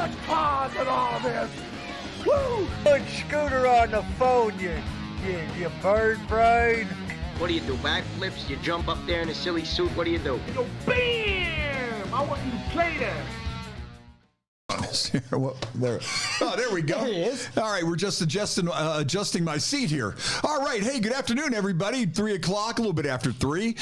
Put pause on all this. Woo! Put Scooter on the phone, you bird brain. What do you do, backflips? You jump up there in a silly suit? What do you do? You go BAM! I want you to play that. Well, there we go. There he is. All right, we're just adjusting my seat here. All right, hey, good afternoon, everybody. 3 o'clock, a little bit after 3.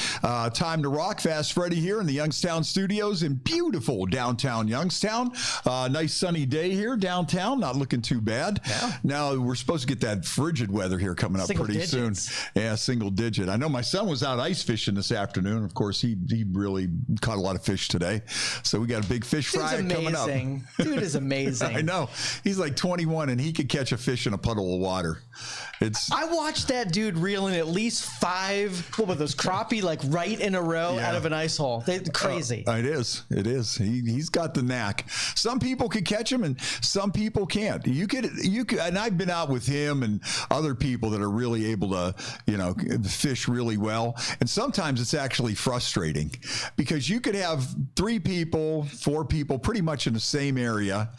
Time to rock. Fast Freddie here in the Youngstown studios in beautiful downtown Youngstown. Nice sunny day here downtown. Not looking too bad. Yeah. Now, we're supposed to get that frigid weather here coming up pretty soon. Yeah, single digit. I know my son was out ice fishing this afternoon. Of course, he really caught a lot of fish today. So we got a big fish fry coming up. Dude is amazing. I know. He's like 21 and he could catch a fish in a puddle of water. I watched that dude reeling at least 5, what were those, crappie, like right in a row out of an ice hole. They're crazy. It is. He's got the knack. Some people can catch him and some people can't. You could, and I've been out with him and other people that are really able to, fish really well. And sometimes it's actually frustrating because you could have 3 people, 4 people pretty much in the same area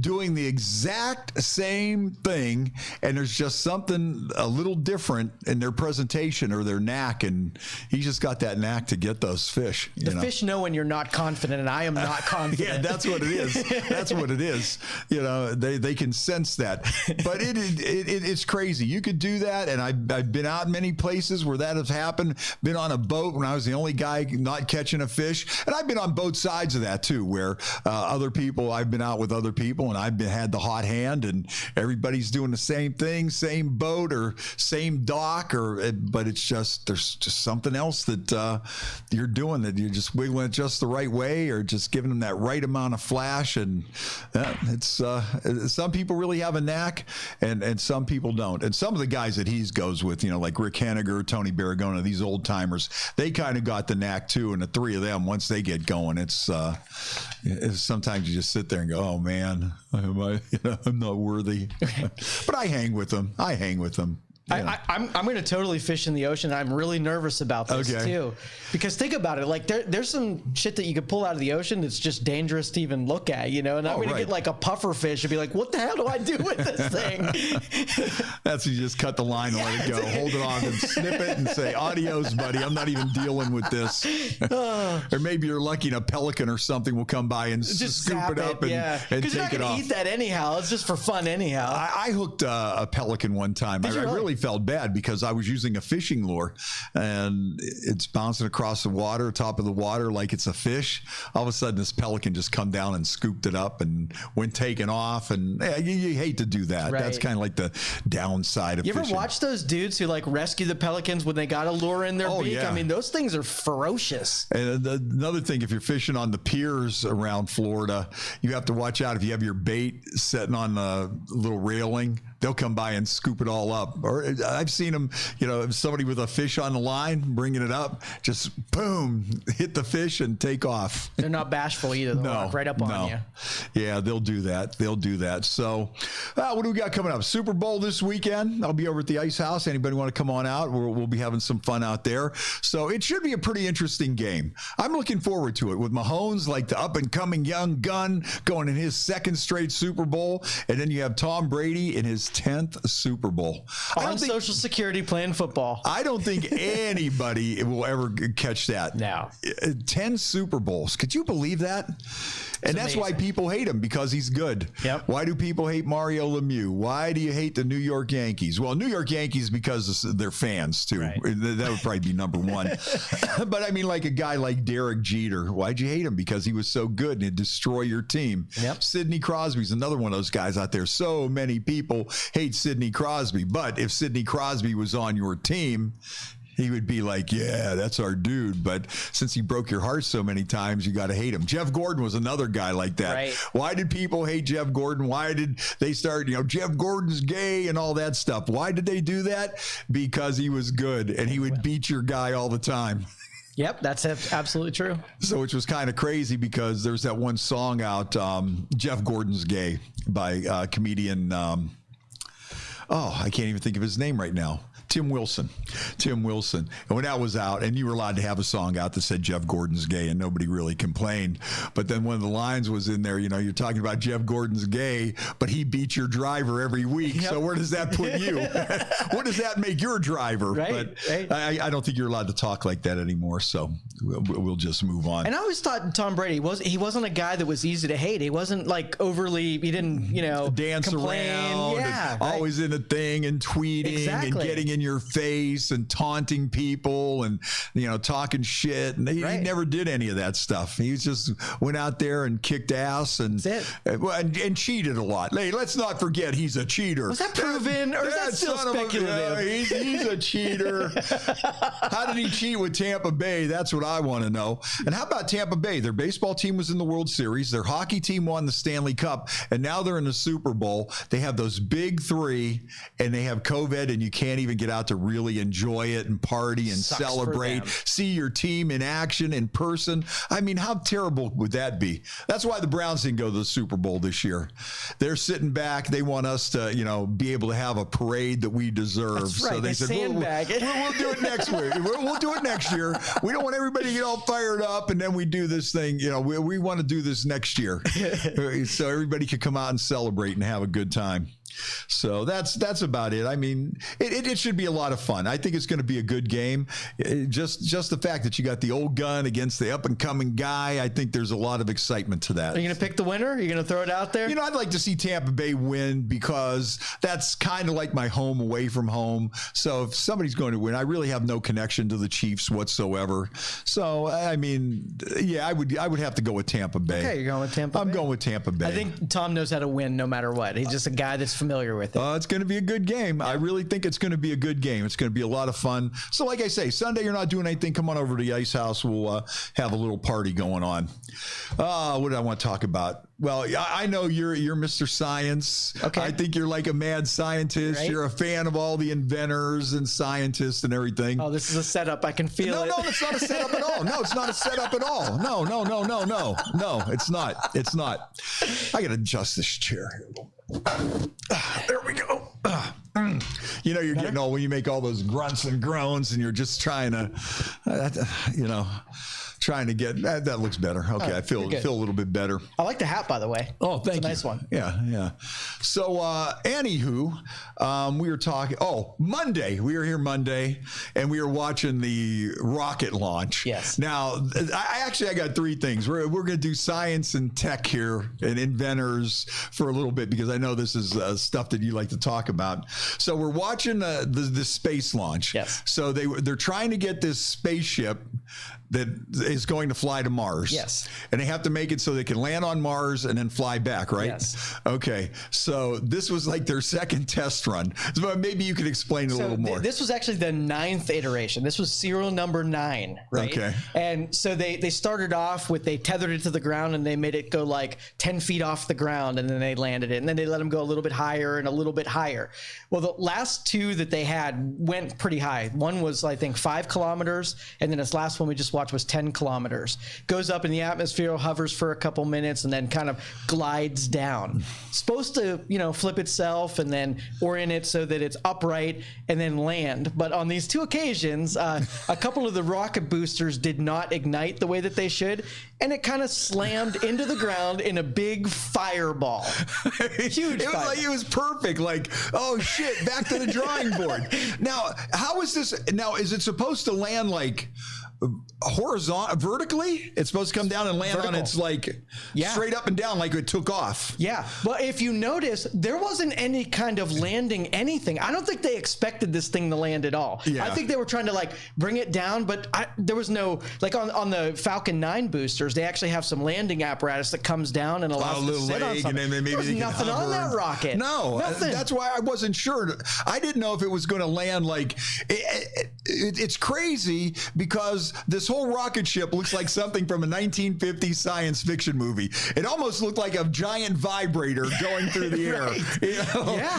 doing the exact same thing, and there's just something a little different in their presentation or their knack, and he's just got that knack to get those fish. The fish know when you're not confident, and I am not confident. Yeah, that's what it is. That's what it is. They can sense that. But it's crazy. You could do that, and I've been out many places where that has happened. Been on a boat when I was the only guy not catching a fish, and I've been on both sides of that too, where other people, I've been out with other people, and I've had the hot hand, and everybody's doing the same thing, same boat or same dock, but it's just there's just something else that you're doing, that you're just wiggling it just the right way or just giving them that right amount of flash, and it's some people really have a knack and some people don't. And some of the guys that he goes with, like Rick Henniger, Tony Barragona, these old timers, they kind of got the knack too. And the 3 of them, once they get going, it's sometimes you just sit there and go, oh man, I'm not worthy. But I hang with them. I'm going to totally fish in the ocean. I'm really nervous about this too, because think about it. Like there's some shit that you could pull out of the ocean that's just dangerous to even look at, and I'm going to get like a puffer fish and be like, what the hell do I do with this thing? That's you just cut the line and let it go. Hold it on and snip it and say, adios, buddy. I'm not even dealing with this. Or maybe you're lucky and a pelican or something will come by and just scoop it up and take it off. Because you're not going to eat that anyhow. It's just for fun anyhow. I hooked a pelican one time. I really felt bad because I was using a fishing lure and it's bouncing across the water, top of the water, like it's a fish. All of a sudden this pelican just come down and scooped it up and went taking off, and you hate to do that. Right. That's kind of like the downside of fishing. You ever watch those dudes who like rescue the pelicans when they got a lure in their beak? Yeah. I mean, those things are ferocious. And another thing, if you're fishing on the piers around Florida, you have to watch out if you have your bait sitting on a little railing. They'll come by and scoop it all up. Or I've seen them, somebody with a fish on the line, bringing it up, just boom, hit the fish and take off. They're not bashful either. They'll walk right up on you. Yeah, they'll do that. So what do we got coming up? Super Bowl this weekend. I'll be over at the Ice House. Anybody want to come on out? We'll be having some fun out there. So it should be a pretty interesting game. I'm looking forward to it with Mahomes, like the up and coming young gun, going in his 2nd straight Super Bowl. And then you have Tom Brady in his 10th Super Bowl. On Social Security playing football. I don't think anybody will ever catch that. No. 10 Super Bowls. Could you believe that? And that's why people hate him, because he's good. Yep. Why do people hate Mario Lemieux? Why do you hate the New York Yankees? Well, New York Yankees because they're fans too. Right. That would probably be number one. But I mean, like a guy like Derek Jeter, why'd you hate him? Because he was so good and he'd destroy your team. Yep. Sidney Crosby's another one of those guys out there. So many people hate Sidney Crosby, but if Sidney Crosby was on your team, he would be like, yeah, that's our dude. But since he broke your heart so many times, you got to hate him. Jeff Gordon was another guy like that. Right. Why did people hate Jeff Gordon? Why did they start, Jeff Gordon's gay and all that stuff? Why did they do that? Because he was good and he would beat your guy all the time. Yep, that's absolutely true. So, which was kind of crazy because there's that one song out, Jeff Gordon's Gay, by comedian, I can't even think of his name right now. Tim Wilson. And when that was out, and you were allowed to have a song out that said Jeff Gordon's gay, and nobody really complained. But then one of the lines was in there, you're talking about Jeff Gordon's gay, but he beats your driver every week. Yep. So where does that put you? What does that make your driver? Right. But I don't think you're allowed to talk like that anymore. So we'll just move on. And I always thought Tom Brady wasn't a guy that was easy to hate. He wasn't like overly, he didn't, dance complain. around, yeah, always in a thing and tweeting and getting in your face and taunting people and, talking shit. And he never did any of that stuff. He just went out there and kicked ass and cheated a lot. Hey, let's not forget he's a cheater. Was that proven or is that still speculative? He's a cheater. How did he cheat with Tampa Bay? That's what I want to know. And how about Tampa Bay? Their baseball team was in the World Series. Their hockey team won the Stanley Cup. And now they're in the Super Bowl. They have those big three and they have COVID and you can't even get out to really enjoy it and party and celebrate, see your team in action in person. I mean, how terrible would that be? That's why the Browns didn't go to the Super Bowl this year. They're sitting back. They want us to, be able to have a parade that we deserve. That's right. So they said, we'll do it next week. We'll do it next year. We don't want everybody to get all fired up and then we do this thing. We want to do this next year. So everybody could come out and celebrate and have a good time. So that's about it. I mean, it should be a lot of fun. I think it's going to be a good game. Just the fact that you got the old gun against the up and coming guy, I think there's a lot of excitement to that. Are you going to pick the winner? Are you going to throw it out there? I'd like to see Tampa Bay win because that's kind of like my home away from home. So if somebody's going to win, I really have no connection to the Chiefs whatsoever. So I mean, I would have to go with Tampa Bay. Okay, you're going with Tampa Bay? I'm going with Tampa Bay. I think Tom knows how to win no matter what. He's just a guy that's familiar with it. It's going to be a good game. Yeah. I really think it's going to be a good game. It's going to be a lot of fun. So like I say, Sunday you're not doing anything, come on over to the Ice House. We'll have a little party going on. What did I want to talk about? Well, I know you're Mr. Science. Okay. I think you're like a mad scientist. Right? You're a fan of all the inventors and scientists and everything. Oh, this is a setup. I can feel it. No, it's not a setup at all. No, it's not a setup at all. No, it's not. It's not. I got to adjust this chair here a little bit. There we go. You're getting old when you make all those grunts and groans and you're just trying to, trying to get that looks better. Okay, I feel a little bit better. I like the hat, by the way. Oh, thank you. Nice one. Yeah. So, anywho, we were talking. Oh, Monday. We were here Monday, and we were watching the rocket launch. Yes. Now, I got three things. We're going to do science and tech here and inventors for a little bit because I know this is stuff that you like to talk about. So we're watching the space launch. Yes. So they're trying to get this spaceship that is going to fly to Mars. Yes. And they have to make it so they can land on Mars and then fly back, right? Yes. Okay. So this was like their second test run. So maybe you could explain a little more. This was actually the 9th iteration. This was serial number 9, right? Okay. And so they started off with, they tethered it to the ground and they made it go like 10 feet off the ground and then they landed it. And then they let them go a little bit higher and a little bit higher. Well, the last two that they had went pretty high. One was, I think, 5 kilometers. And then this last one we just watched was 10 kilometers. Goes up in the atmosphere, hovers for a couple minutes, and then kind of glides down. Supposed to, flip itself and then orient it so that it's upright and then land. But on these two occasions, a couple of the rocket boosters did not ignite the way that they should, and it kind of slammed into the ground in a big fireball. Huge. It was perfect. Like, oh shit, back to the drawing board. Now, how is this? Now, is it supposed to land like vertically? It's supposed to come down and land on its straight up and down like it took off. Yeah. Well, if you notice, there wasn't any kind of landing anything. I don't think they expected this thing to land at all. Yeah. I think they were trying to bring it down, but there was no, on the Falcon 9 boosters, they actually have some landing apparatus that comes down and allows it to sit on something. And then maybe there was nothing on that rocket. No, nothing. That's why I wasn't sure. I didn't know if it was going to land it's crazy because this whole rocket ship looks like something from a 1950s science fiction movie. It almost looked like a giant vibrator going through the air.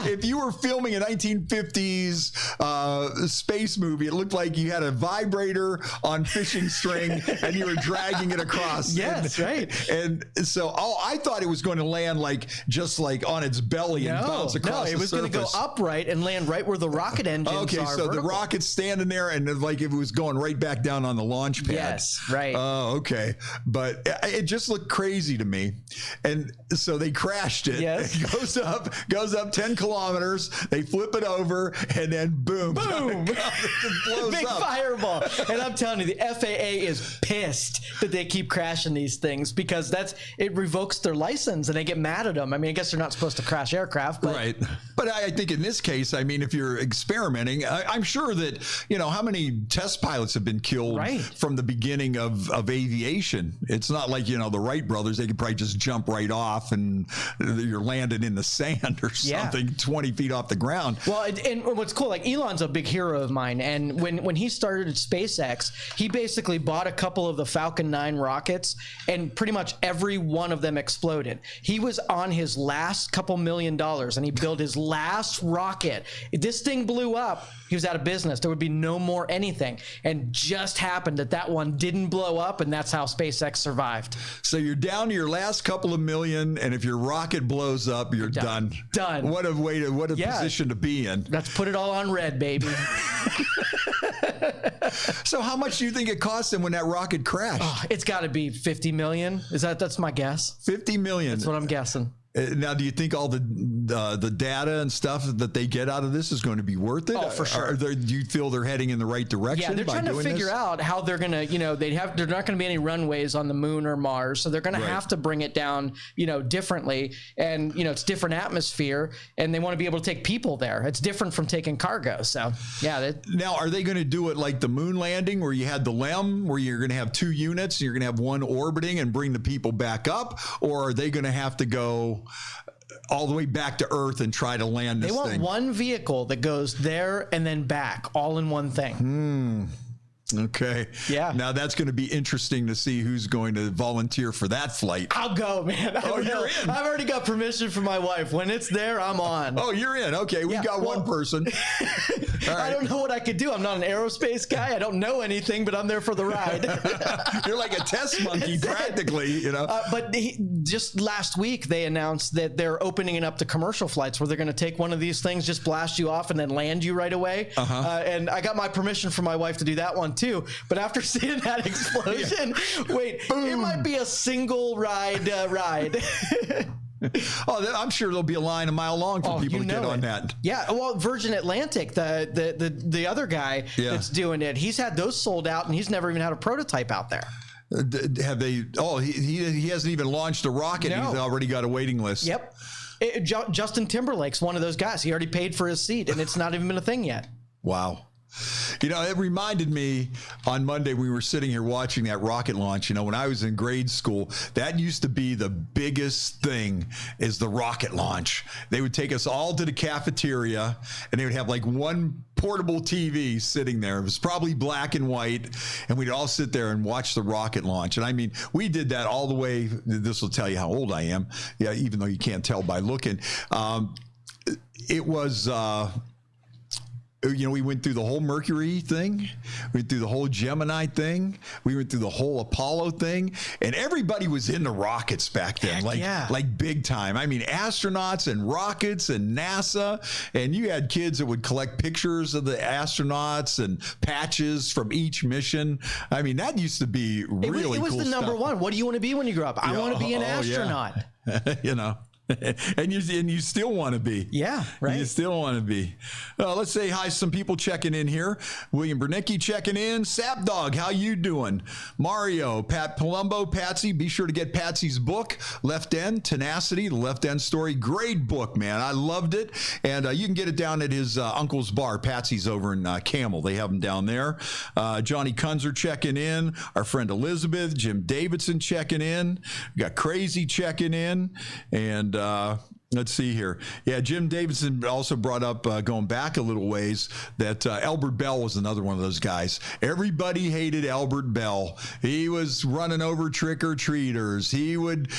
If you were filming a 1950s space movie, it looked like you had a vibrator on fishing string and you were dragging it across. Yes, right. And so I thought it was going to land just on its belly and bounce across the surface. No, it was going to go upright and land right where the rocket engines are. Okay, so vertical. the rocket's standing there and like if it was going right back down on the launch pad. Yes, right. Oh, okay. But it just looked crazy to me. And so they crashed it. Yes. It goes up 10 kilometers. They flip it over and then boom. Boom. It blows Big up. fireball. And I'm telling you, the FAA is pissed that they keep crashing these things because it revokes their license and they get mad at them. I mean, I guess they're not supposed to crash aircraft. But. Right. But I think in this case, I mean, if you're experimenting, I'm sure that, how many test pilots have been killed from the beginning of aviation. It's not like, the Wright brothers, they could probably just jump right off and you're landing in the sand or something 20 feet off the ground. Well, and what's cool, like Elon's a big hero of mine. And when he started at SpaceX, he basically bought a couple of the Falcon 9 rockets and pretty much every one of them exploded. He was on his last couple $1 million and he built his last rocket. If this thing blew up, he was out of business. There would be no more anything. And just happened that one didn't blow up, and that's how SpaceX survived. So you're down to your last couple of million, and if your rocket blows up, you're done. Done. What a position to be in. Let's put it all on red, baby. So how much do you think it cost them when that rocket crashed? Oh, it's got to be 50 million. That's my guess. 50 million. That's what I'm guessing. Now, do you think all the data and stuff that they get out of this is going to be worth it? Oh, for sure. Do you feel they're heading in the right direction? Yeah, they're trying to figure out how they're going to, they're not going to be any runways on the moon or Mars. So they're going to have to bring it down, differently. And, it's different atmosphere and they want to be able to take people there. It's different from taking cargo. So, yeah. Now, are they going to do it like the moon landing where you had the LEM, where you're going to have 2 units, and you're going to have one orbiting and bring the people back up? Or are they going to have to go all the way back to Earth and try to land this thing? They want one vehicle that goes there and then back, all in one thing. Okay. Yeah. Now that's going to be interesting to see who's going to volunteer for that flight. I'll go, man. You're in. I've already got permission from my wife. When it's there, I'm on. Oh, you're in. Okay. We got one person. All right. I don't know what I could do. I'm not an aerospace guy. I don't know anything, but I'm there for the ride. You're like a test monkey, practically, But just last week, they announced that they're opening it up to commercial flights where they're going to take one of these things, just blast you off, and then land you right away. And I got my permission from my wife to do that one too. But after seeing that explosion, wait, boom. It might be a single ride. Oh, I'm sure there'll be a line a mile long for people to get on that. Yeah, well, Virgin Atlantic, the other guy that's doing it, he's had those sold out, and he's never even had a prototype out there. Have they? Oh, he hasn't even launched a rocket. No. He's already got a waiting list. Yep. Justin Timberlake's one of those guys. He already paid for his seat, and it's not even been a thing yet. Wow. It reminded me on Monday, we were sitting here watching that rocket launch. When I was in grade school, that used to be the biggest thing, is the rocket launch. They would take us all to the cafeteria and they would have like one portable TV sitting there. It was probably black and white, and we'd all sit there and watch the rocket launch. And I mean, we did that all the way. This will tell you how old I am. Yeah, even though you can't tell by looking. It was... we went through the whole Mercury thing. We went through the whole Gemini thing. We went through the whole Apollo thing. And everybody was into rockets back then, like big time. I mean, astronauts and rockets and NASA. And you had kids that would collect pictures of the astronauts and patches from each mission. I mean, that used to be really cool. It was the number one. What do you want to be when you grow up? I want to be an astronaut. Yeah. And you still want to be. Yeah, right. You still want to be. Let's say hi to some people checking in here. William Bernicki checking in. Sap Dog, how you doing? Mario, Pat Palumbo, Patsy. Be sure to get Patsy's book, Left End, Tenacity, the Left End Story. Great book, man. I loved it. And you can get it down at his uncle's bar. Patsy's over in Camel. They have them down there. Johnny Kunzer checking in. Our friend Elizabeth. Jim Davidson checking in. We got Crazy checking in. And Let's see here. Yeah, Jim Davidson also brought up, going back a little ways, that Albert Bell was another one of those guys. Everybody hated Albert Bell. He was running over trick-or-treaters. He would,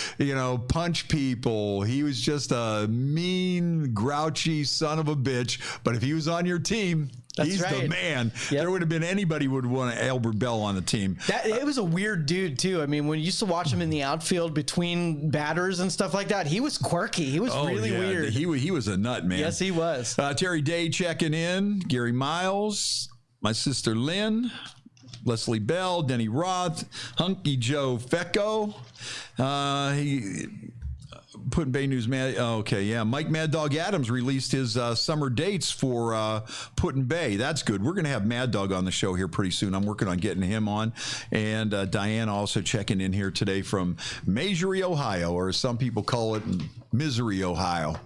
punch people. He was just a mean, grouchy son of a bitch. But if he was on your team, he's the man. Yep. There would have been anybody would want Albert Bell on the team. It was a weird dude too. I mean, when you used to watch him in the outfield between batters and stuff like that, he was quirky. He was really weird. He was a nut, man. Yes, he was. Terry Day checking in. Gary Miles, my sister Lynn, Leslie Bell, Denny Roth, Hunky Joe Fecco. Put in Bay News, Mike Mad Dog Adams released his summer dates for Put in Bay. That's good. We're going to have Mad Dog on the show here pretty soon. I'm working on getting him on. And Diana also checking in here today from Majory, Ohio, or as some people call it, Misery, Ohio.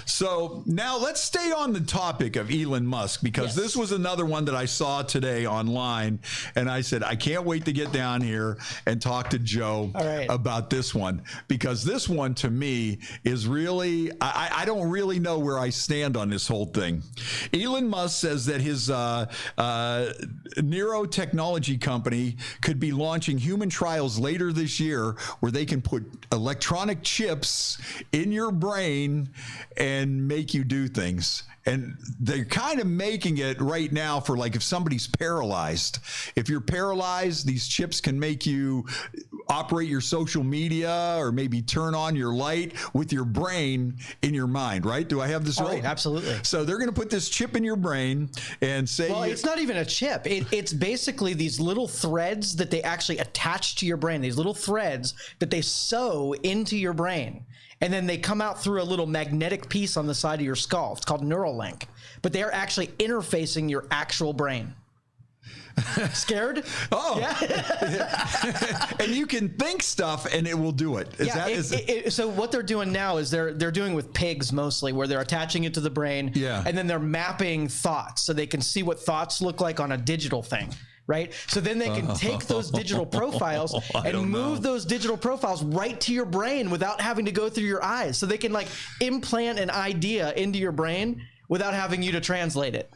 So now let's stay on the topic of Elon Musk, because this was another one that I saw today online, and I said, I can't wait to get down here and talk to Joe about this one, because this one to me is really, I don't really know where I stand on this whole thing. Elon Musk says that his neurotechnology company could be launching human trials later this year where they can put electronic chips in your brain and make you do things. And they're kind of making it right now for, like, if somebody's paralyzed. If you're paralyzed, these chips can make you operate your social media or maybe turn on your light with your brain in your mind, right? Do I have this right? Absolutely. So they're going to put this chip in your brain and say... Well, it's not even a chip. It's basically these little threads that they actually attach to your brain, these little threads that they sew into your brain. And then they come out through a little magnetic piece on the side of your skull. It's called Neuralink. But they are actually interfacing your actual brain. Scared? Oh. Yeah. And you can think stuff and it will do it. So what they're doing now is they're doing with pigs mostly, where they're attaching it to the brain. Yeah. And then they're mapping thoughts so they can see what thoughts look like on a digital thing. Right. So then they can take those digital profiles and move those digital profiles right to your brain without having to go through your eyes. So they can, like, implant an idea into your brain without having you to translate it.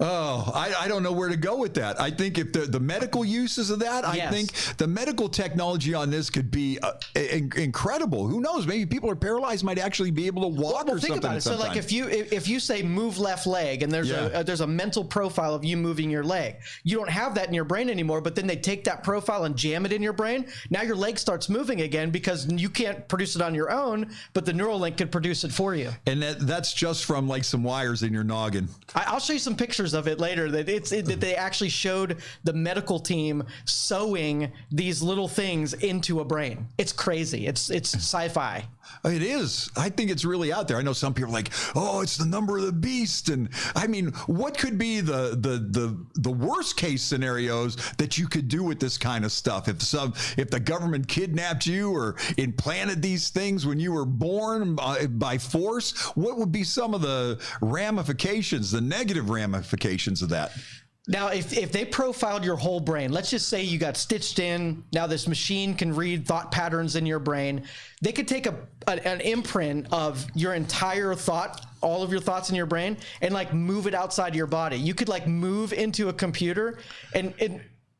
Oh, I don't know where to go with that. I think if the medical uses of that, I think the medical technology on this could be incredible. Who knows? Maybe people are paralyzed might actually be able to walk or think something. About it. So, like, if you say move left leg, and there's a mental profile of you moving your leg, you don't have that in your brain anymore. But then they take that profile and jam it in your brain. Now your leg starts moving again because you can't produce it on your own, but the Neuralink could produce it for you. And that's just from, like, some wires in your noggin. I'll show you some pictures of it later, that that they actually showed the medical team sewing these little things into a brain. It's crazy. It's sci-fi. It is. I think it's really out there. I know some people are like, oh, it's the number of the beast. And I mean, what could be the worst case scenarios that you could do with this kind of stuff? If the government kidnapped you or implanted these things when you were born by force, what would be some of the ramifications, the negative ramifications of that? Now, if they profiled your whole brain, let's just say you got stitched in. Now this machine can read thought patterns in your brain. They could take an imprint of your entire thought, all of your thoughts in your brain, and, like, move it outside your body. You could, like, move into a computer, and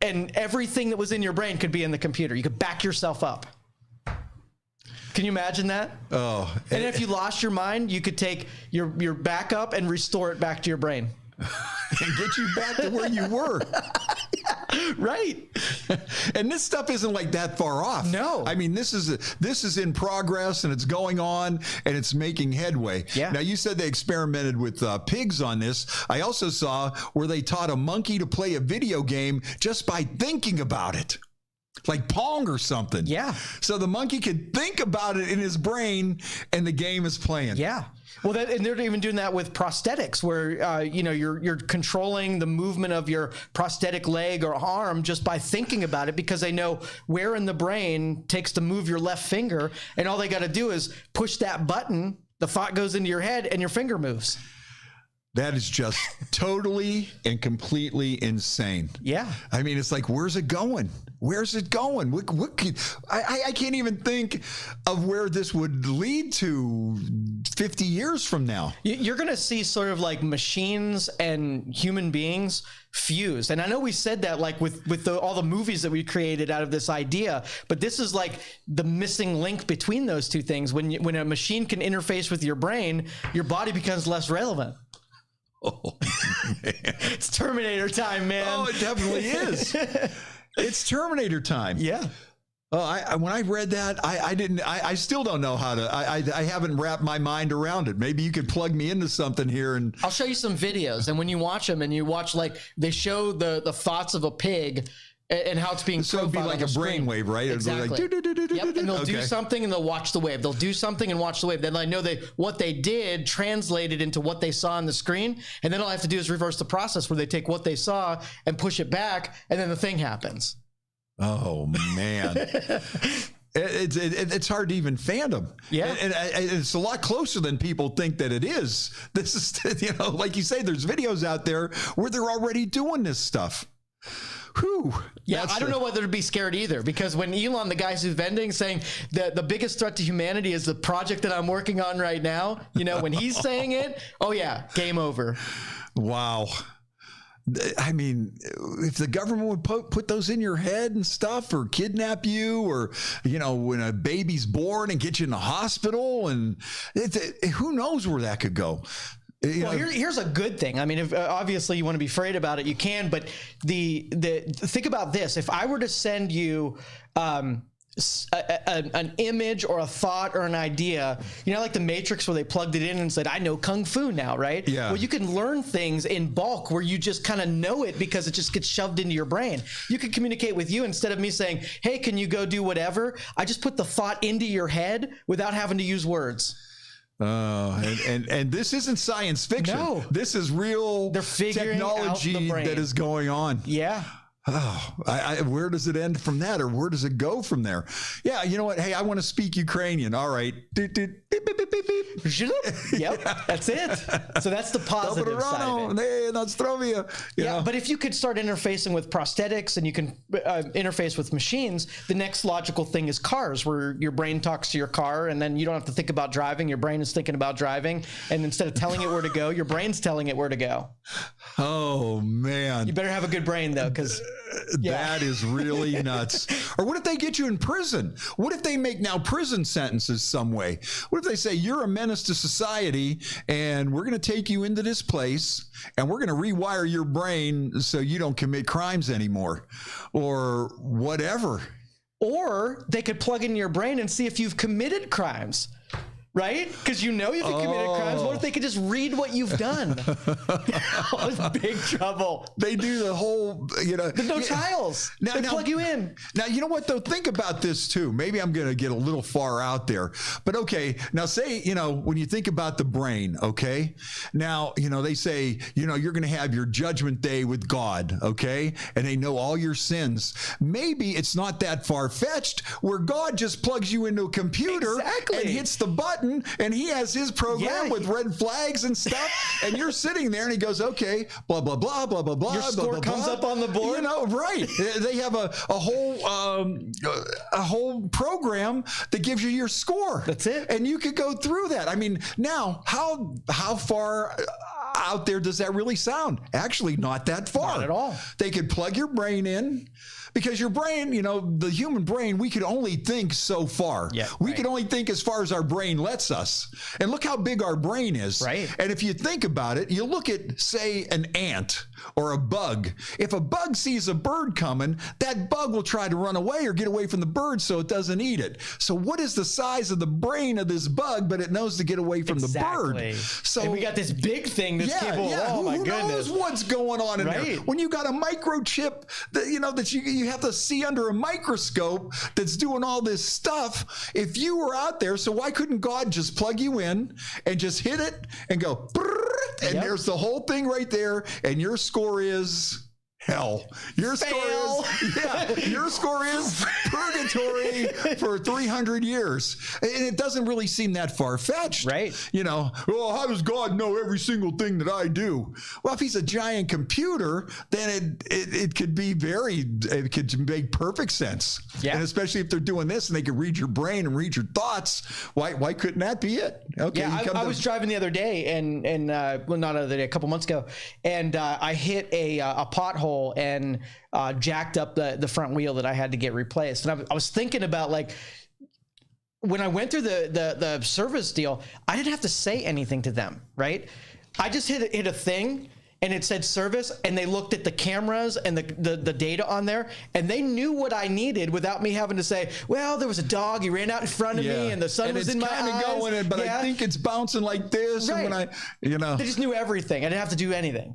everything that was in your brain could be in the computer. You could back yourself up. Can you imagine that? Oh. And if you lost your mind, you could take your backup and restore it back to your brain. And get you back to where you were. Right. And this stuff isn't, like, that far off. No. I mean, this is in progress, and it's going on, and it's making headway. Yeah. Now, you said they experimented with pigs on this. I also saw where they taught a monkey to play a video game just by thinking about it. Like Pong or something. Yeah. So the monkey could think about it in his brain, and the game is playing. Yeah. Well, and they're even doing that with prosthetics, where you're controlling the movement of your prosthetic leg or arm just by thinking about it, because they know where in the brain takes to move your left finger, and all they got to do is push that button. The thought goes into your head, and your finger moves. That is just totally and completely insane. Yeah. I mean, it's like, where's it going? Where's it going? What could, I can't even think of where this would lead to 50 years from now. You're going to see sort of like machines and human beings fused. And I know we said that like with all the movies that we created out of this idea, but this is like the missing link between those two things. When a machine can interface with your brain, your body becomes less relevant. Oh, man. It's Terminator time, man. Oh, it definitely is. It's Terminator time. Yeah. Oh, when I read that, I still don't know how to, I haven't wrapped my mind around it. Maybe you could plug me into something here and I'll show you some videos. And when you watch them and you watch, like, they show the thoughts of a pig and how it's being so it'd be like a brainwave, right? Exactly. It'd be like, yep. And they'll do something and they'll watch the wave. They'll do something and watch the wave. Then I know what they did translated into what they saw on the screen. And then all I have to do is reverse the process where they take what they saw and push it back. And then the thing happens. Oh, man. It's hard to even fathom. Yeah. And it's a lot closer than people think that it is. This is, like you say, there's videos out there where they're already doing this stuff. Whew. Yeah, I don't know whether to be scared either, because when Elon, the guy who's vending, saying that the biggest threat to humanity is the project that I'm working on right now, when he's saying it, oh yeah, game over. Wow. I mean, if the government would put those in your head and stuff, or kidnap you, or, when a baby's born and get you in the hospital, and who knows where that could go. Well, here's a good thing. I mean, if obviously you want to be afraid about it, you can. But think about this: if I were to send you an image or a thought or an idea, like the Matrix, where they plugged it in and said, "I know kung fu now," right? Yeah. Well, you can learn things in bulk where you just kind of know it because it just gets shoved into your brain. You can communicate with you instead of me saying, "Hey, can you go do whatever?" I just put the thought into your head without having to use words. And this isn't science fiction. No. This is real technology that is going on. Yeah. Oh, where does it end from that, or where does it go from there? Yeah, you know what? Hey, I want to speak Ukrainian. All right. Beep, beep, beep, beep, beep, beep. Yep, that's it. So that's the positive side of it. Yeah, but if you could start interfacing with prosthetics and you can interface with machines, the next logical thing is cars, where your brain talks to your car, and then you don't have to think about driving. Your brain is thinking about driving, and instead of telling it where to go, your brain's telling it where to go. Oh, man. You better have a good brain, though, because... That is really nuts. Or what if they get you in prison? What if they make now prison sentences some way? What if they say you're a menace to society and we're going to take you into this place and we're going to rewire your brain so you don't commit crimes anymore, or whatever? Or they could plug in your brain and see if you've committed crimes. Right? Because you've committed crimes. What if they could just read what you've done? Oh, big trouble. They do the whole, There's no trials. They plug you in. Now, you know what, though? Think about this, too. Maybe I'm going to get a little far out there. But, okay, now say, when you think about the brain, okay? Now, they say, you're going to have your judgment day with God, okay? And they know all your sins. Maybe it's not that far-fetched where God just plugs you into a computer and hits the button, and he has his program with red flags and stuff, and you're sitting there and he goes, okay, blah, blah, blah, blah, blah, blah. Your score comes up on the board. Right. They have a whole program that gives you your score. That's it. And you could go through that. I mean, now, how far out there does that really sound? Actually, not that far. Not at all. They could plug your brain in. Because your brain, the human brain, we could only think so far. Yeah, we can only think as far as our brain lets us. And look how big our brain is. Right. And if you think about it, you look at, say, an ant or a bug. If a bug sees a bird coming, that bug will try to run away or get away from the bird so it doesn't eat it. So what is the size of the brain of this bug, but it knows to get away from the bird? So and we got this big thing that's capable. Oh, my goodness. Who knows what's going on in there? When you got a microchip that, that you have to see under a microscope that's doing all this stuff. If you were out there, so why couldn't God just plug you in and just hit it and go, and there's the whole thing right there, and your score is hell. Your Fail. your score is purgatory for 300 years. And it doesn't really seem that far-fetched. Right. You know, well, how does God know every single thing that I do? Well, if he's a giant computer, then it could be it could make perfect sense. Yeah. And especially if they're doing this and they can read your brain and read your thoughts, why couldn't that be it? Okay. Yeah, I was driving the other day and well, not the other day, a couple months ago, and I hit a pothole and jacked up the front wheel that I had to get replaced. And I was thinking about, like, when I went through the service deal, I didn't have to say anything to them, right? I just hit a thing and it said service, and they looked at the cameras and the data on there, and they knew what I needed without me having to say, well, there was a dog, he ran out in front of me and the sun was in my eyes. Going, but I think it's bouncing like this. Right. And when they just knew everything. I didn't have to do anything.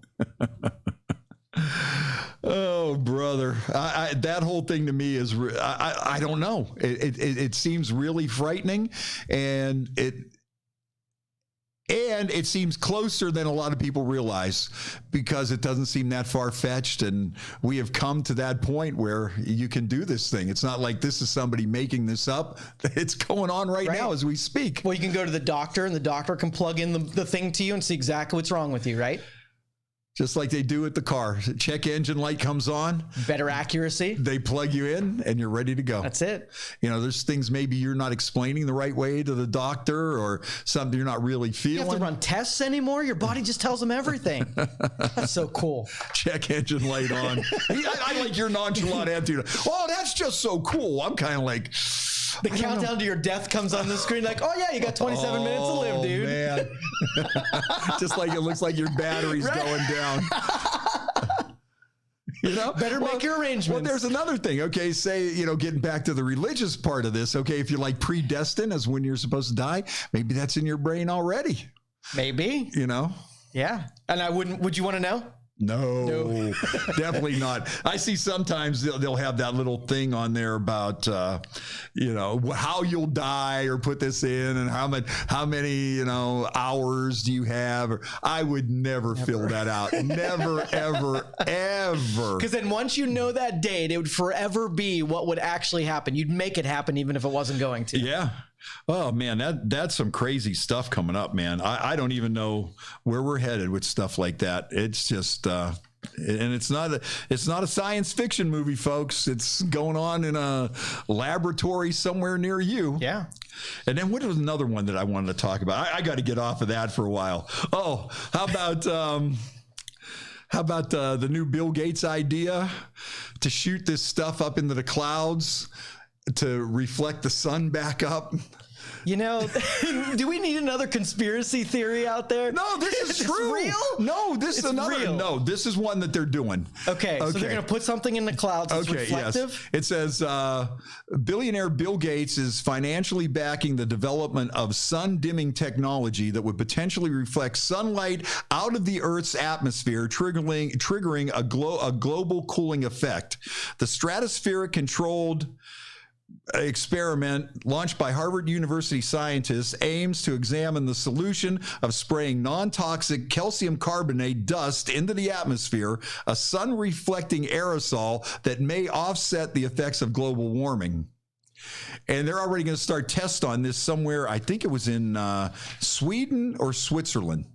Oh, brother. That whole thing to me is, I don't know. It seems really frightening, and it seems closer than a lot of people realize, because it doesn't seem that far-fetched, and we have come to that point where you can do this thing. It's not like this is somebody making this up. It's going on right now as we speak. Well, you can go to the doctor, and the doctor can plug in the thing to you and see exactly what's wrong with you, right? Just like they do with the car. Check engine light comes on. Better accuracy. They plug you in and you're ready to go. That's it. You know, there's things maybe you're not explaining the right way to the doctor, or something you're not really feeling. You have to run tests anymore. Your body just tells them everything. That's so cool. Check engine light on. I like your nonchalant attitude. Oh, that's just so cool. I'm kind of like... The countdown to your death comes on the screen, like, oh yeah, you got 27 minutes to live, dude. Man. Just like it looks like your battery's going down. You know, better make your arrangements. Well, there's another thing. Okay, say, getting back to the religious part of this. Okay, if you're like predestined as when you're supposed to die, maybe that's in your brain already. Maybe. Yeah. And would you want to know? No, definitely not. I see sometimes they'll have that little thing on there about, how you'll die, or put this in, and how many, hours do you have? Or I would never fill that out. Never, ever, ever. Because then once you know that date, it would forever be what would actually happen. You'd make it happen even if it wasn't going to. Yeah. Oh man, that's some crazy stuff coming up, man. I don't even know where we're headed with stuff like that. It's just, and it's not a science fiction movie, folks. It's going on in a laboratory somewhere near you. Yeah. And then what was another one that I wanted to talk about? I got to get off of that for a while. Oh, how about the new Bill Gates idea to shoot this stuff up into the clouds to reflect the sun back up? Do we need another conspiracy theory out there? No, this is true. Real? No, this is another. Real. No, this is one that they're doing. Okay. So they're going to put something in the clouds that's reflective? Yes. It says billionaire Bill Gates is financially backing the development of sun-dimming technology that would potentially reflect sunlight out of the Earth's atmosphere, triggering a global cooling effect. The stratospheric controlled experiment launched by Harvard University scientists aims to examine the solution of spraying non-toxic calcium carbonate dust into the atmosphere, a sun-reflecting aerosol that may offset the effects of global warming. And they're already going to start tests on this somewhere. I think it was in Sweden or Switzerland.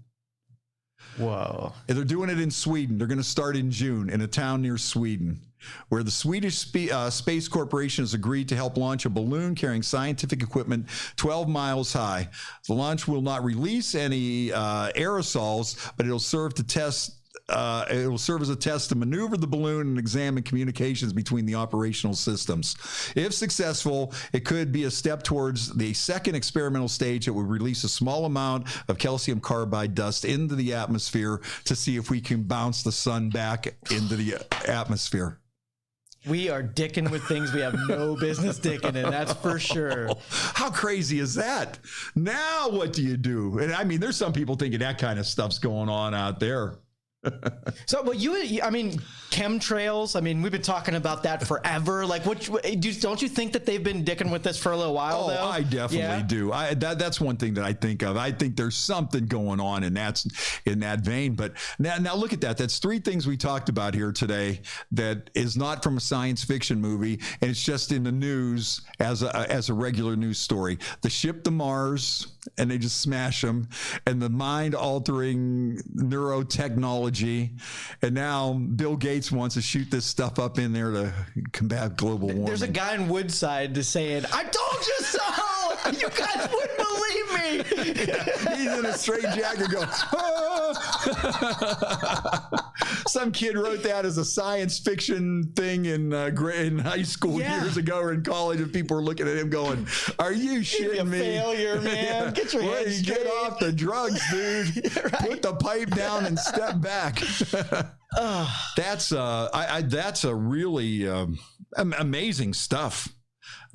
Whoa. And they're doing it in Sweden. They're going to start in June in a town near Sweden, where the Swedish Space Corporation has agreed to help launch a balloon carrying scientific equipment 12 miles high. The launch will not release any aerosols, but it'll serve to test. It will serve as a test to maneuver the balloon and examine communications between the operational systems. If successful, it could be a step towards the second experimental stage that would release a small amount of calcium carbide dust into the atmosphere to see if we can bounce the sun back into the atmosphere. We are dicking with things we have no business dicking in, that's for sure. How crazy is that? Now what do you do? And I mean, there's some people thinking that kind of stuff's going on out there. So, well, I mean, chemtrails. I mean, we've been talking about that forever. Like, don't you think that they've been dicking with this for a little while? Though? I definitely do. That's one thing that I think of. I think there's something going on in that vein. But now look at that. That's 3 things we talked about here today that is not from a science fiction movie, and it's just in the news as a regular news story. The ship to Mars, and they just smash them, and the mind-altering neurotechnology. And now Bill Gates wants to shoot this stuff up in there to combat global warming. There's a guy in Woodside saying, "I told you so! You guys wouldn't believe me!" Yeah, he's in a straight jacket going, "Ah!" Some kid wrote that as a science fiction thing in high school years ago or in college, and people were looking at him going, "Are you shitting me? Failure, man. Get your head straight. Get off the drugs, dude. Right. Put the pipe down and step back." That's a really amazing stuff.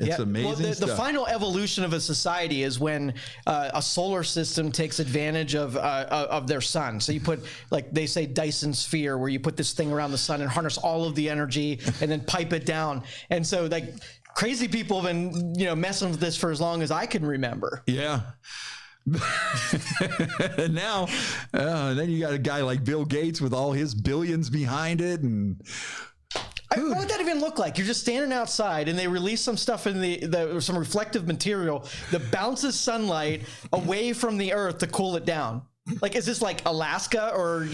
It's amazing stuff. The final evolution of a society is when a solar system takes advantage of their sun. So you put, like they say, Dyson sphere, where you put this thing around the sun and harness all of the energy and then pipe it down. And so, like, crazy people have been, messing with this for as long as I can remember. Yeah. And now, then you got a guy like Bill Gates with all his billions behind it, and what would that even look like? You're just standing outside, and they release some stuff in some reflective material that bounces sunlight away from the Earth to cool it down. Like, is this like Alaska or,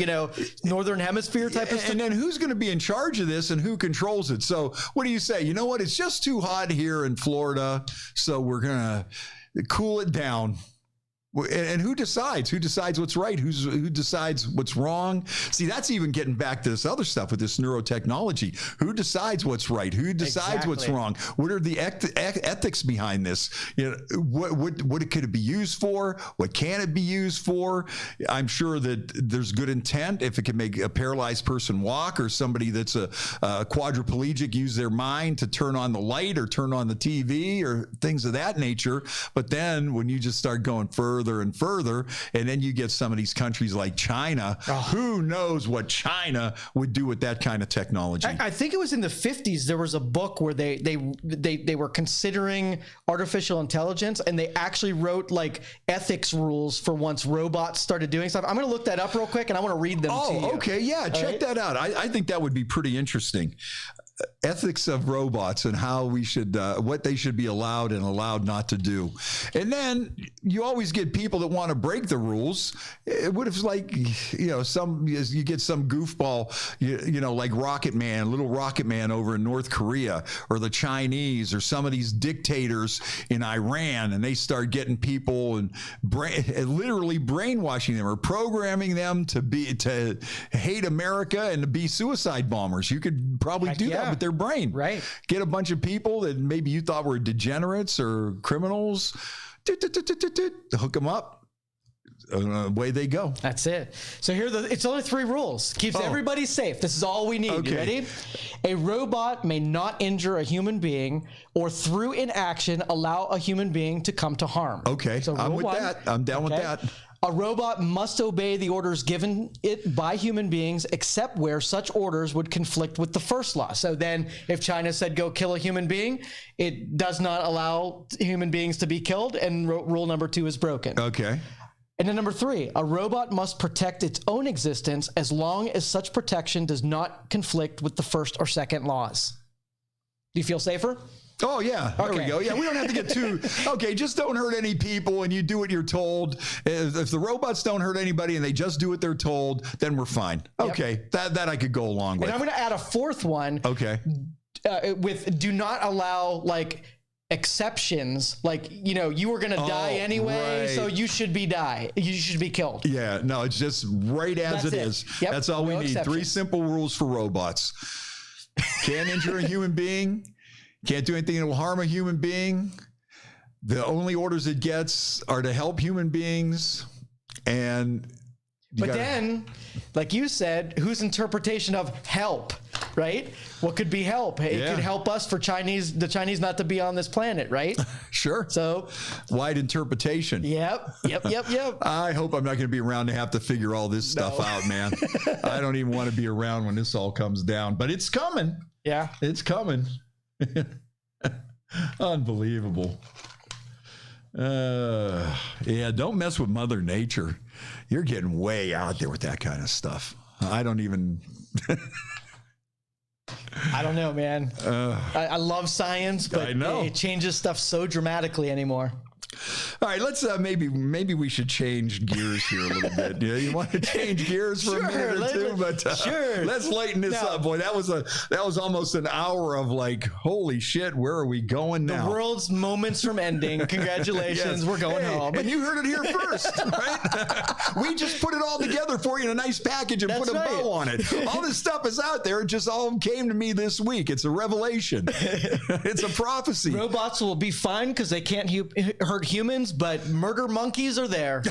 Northern Hemisphere type of stuff? And then who's going to be in charge of this and who controls it? So what do you say? You know what? It's just too hot here in Florida, so we're going to cool it down. And who decides? Who decides what's right? Who decides what's wrong? See, that's even getting back to this other stuff with this neurotechnology. Who decides what's right? Who decides what's wrong? What are the ethics behind this? What could it be used for? What can it be used for? I'm sure that there's good intent if it can make a paralyzed person walk, or somebody that's a quadriplegic use their mind to turn on the light or turn on the TV or things of that nature. But then when you just start going further and further, and then you get some of these countries like China. Who knows what China would do with that kind of technology? I think it was in the 50s. There was a book where they were considering artificial intelligence, and they actually wrote like ethics rules for once robots started doing stuff. I'm going to look that up real quick, and I want to read them to you. Okay. Yeah. Check that out. I think that would be pretty interesting. Ethics of robots and how we should, what they should be allowed and allowed not to do. And then you always get people that want to break the rules. What if, like, you get some goofball, like little Rocket Man over in North Korea, or the Chinese, or some of these dictators in Iran, and they start getting people and literally brainwashing them or programming them to hate America and to be suicide bombers. You could probably do that with their brain. Right. Get a bunch of people that maybe you thought were degenerates or criminals, hook them up. Away they go. That's it. So it's only 3 rules. Keeps everybody safe. This is all we need. Okay. You ready? A robot may not injure a human being, or through inaction allow a human being to come to harm. Okay. So I'm with that. I'm down with that. A robot must obey the orders given it by human beings, except where such orders would conflict with the first law. So then if China said go kill a human being, it does not allow human beings to be killed, and rule number 2 is broken. Okay. And then number 3, a robot must protect its own existence as long as such protection does not conflict with the first or second laws. Do you feel safer? Oh, yeah. There we go. Yeah, we don't have to get too... Okay, just don't hurt any people, and you do what you're told. If the robots don't hurt anybody and they just do what they're told, then we're fine. Okay, that I could go along with. And I'm going to add a 4th one. Okay. With do not allow, like, exceptions, like, you were going to die anyway, so you should be killed. Yeah, no, it's just right as it is. Yep. That's all we need. 3 simple rules for robots. Can't injure a human being. Can't do anything that will harm a human being. The only orders it gets are to help human beings. And then, like you said, whose interpretation of help? right? What could be help? It could help us for the Chinese not to be on this planet, right? Sure. So wide interpretation. Yep. I hope I'm not going to be around to have to figure all this stuff out, man. I don't even want to be around when this all comes down, but it's coming. Yeah. It's coming. Unbelievable. Yeah, don't mess with Mother Nature. You're getting way out there with that kind of stuff. I don't even... I don't know, man. I love science, but I know. it changes stuff so dramatically anymore. All right, let's maybe we should change gears here a little bit. Yeah, you want to change gears for a minute or two, but sure. Let's lighten this up, boy. That was almost an hour of like, holy shit, where are we going now? The world's moments from ending. Congratulations, Yes. we're going home. And you heard it here first, right? We just put it all together for you in a nice package and put a bow on it. All this stuff is out there. It just all came to me this week. It's a revelation. It's a prophecy. Robots will be fine because they can't hurt humans, but murder monkeys are there.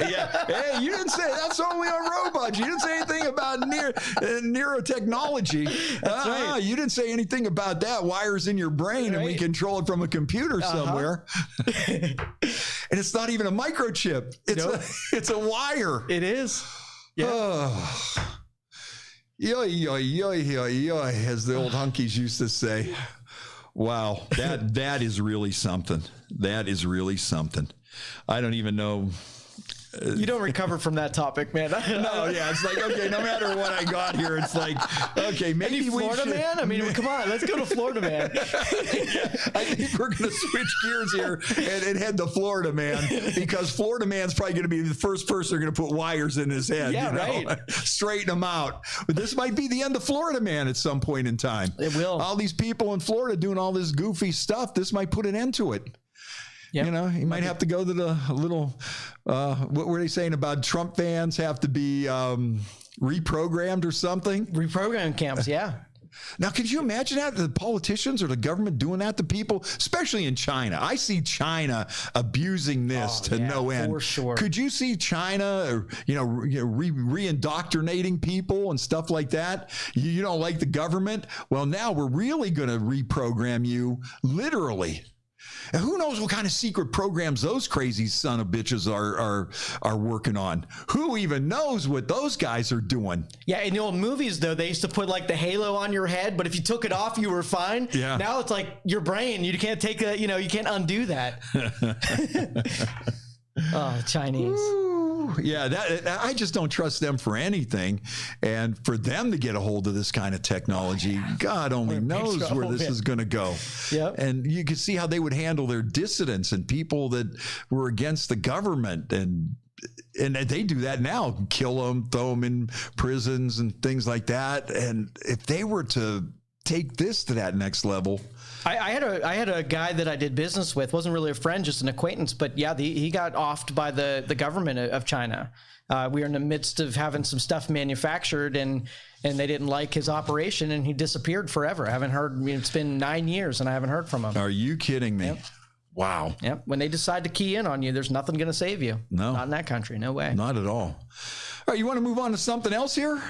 Yeah. Hey, you didn't say that's only on robots. You didn't say anything about neurotechnology. That's right. You didn't say anything about that. Wires in your brain, and we control it from a computer somewhere. And it's not even a microchip. It's a wire. It is. Yeah. Yoy, yoy, yoy, yoy, yoy, as the old hunkies used to say. Wow, that is really something. That is really something. I don't even know. You don't recover from that topic, man. No, yeah, it's like, okay, no matter what I got here, it's like, okay, maybe Any Florida we should. man? I mean, come on, let's go to Florida man. Yeah, I think we're going to switch gears here and head to Florida man, because Florida man's probably going to be the first person they're going to put wires in his head. Yeah, right. Straighten him out. But this might be the end of Florida man at some point in time. It will. All these people in Florida doing all this goofy stuff, this might put an end to it. Yep. You know, you might have to go to the little, what were they saying about Trump fans have to be reprogrammed or something? Reprogram camps, yeah. Now, could you imagine that? The politicians or the government doing that to people, especially in China? I see China abusing this to no end. For sure. Could you see China, re-indoctrinating people and stuff like that? You don't like the government? Well, now we're really going to reprogram you literally. And who knows what kind of secret programs those crazy son of bitches are working on? Who even knows what those guys are doing? Yeah, in the old movies, though, they used to put like the halo on your head, but if you took it off, you were fine. Yeah. Now it's like your brain. You can't take a, you can't undo that. Oh, Chinese. Yeah, I just don't trust them for anything. And for them to get a hold of this kind of technology, God only knows where this is going to go. Yep. And you can see how they would handle their dissidents and people that were against the government. And they do that now, kill them, throw them in prisons and things like that. And if they were to take this to that next level... I had a guy that I did business with, wasn't really a friend, just an acquaintance, but yeah, he got offed by the government of China. We were in the midst of having some stuff manufactured, and they didn't like his operation, and he disappeared forever. I haven't heard. It's been 9 years, and I haven't heard from him. Are you kidding me? Yep. Wow. Yep. When they decide to key in on you, there's nothing going to save you. No. Not in that country. No way. Not at all. All right, you want to move on to something else here?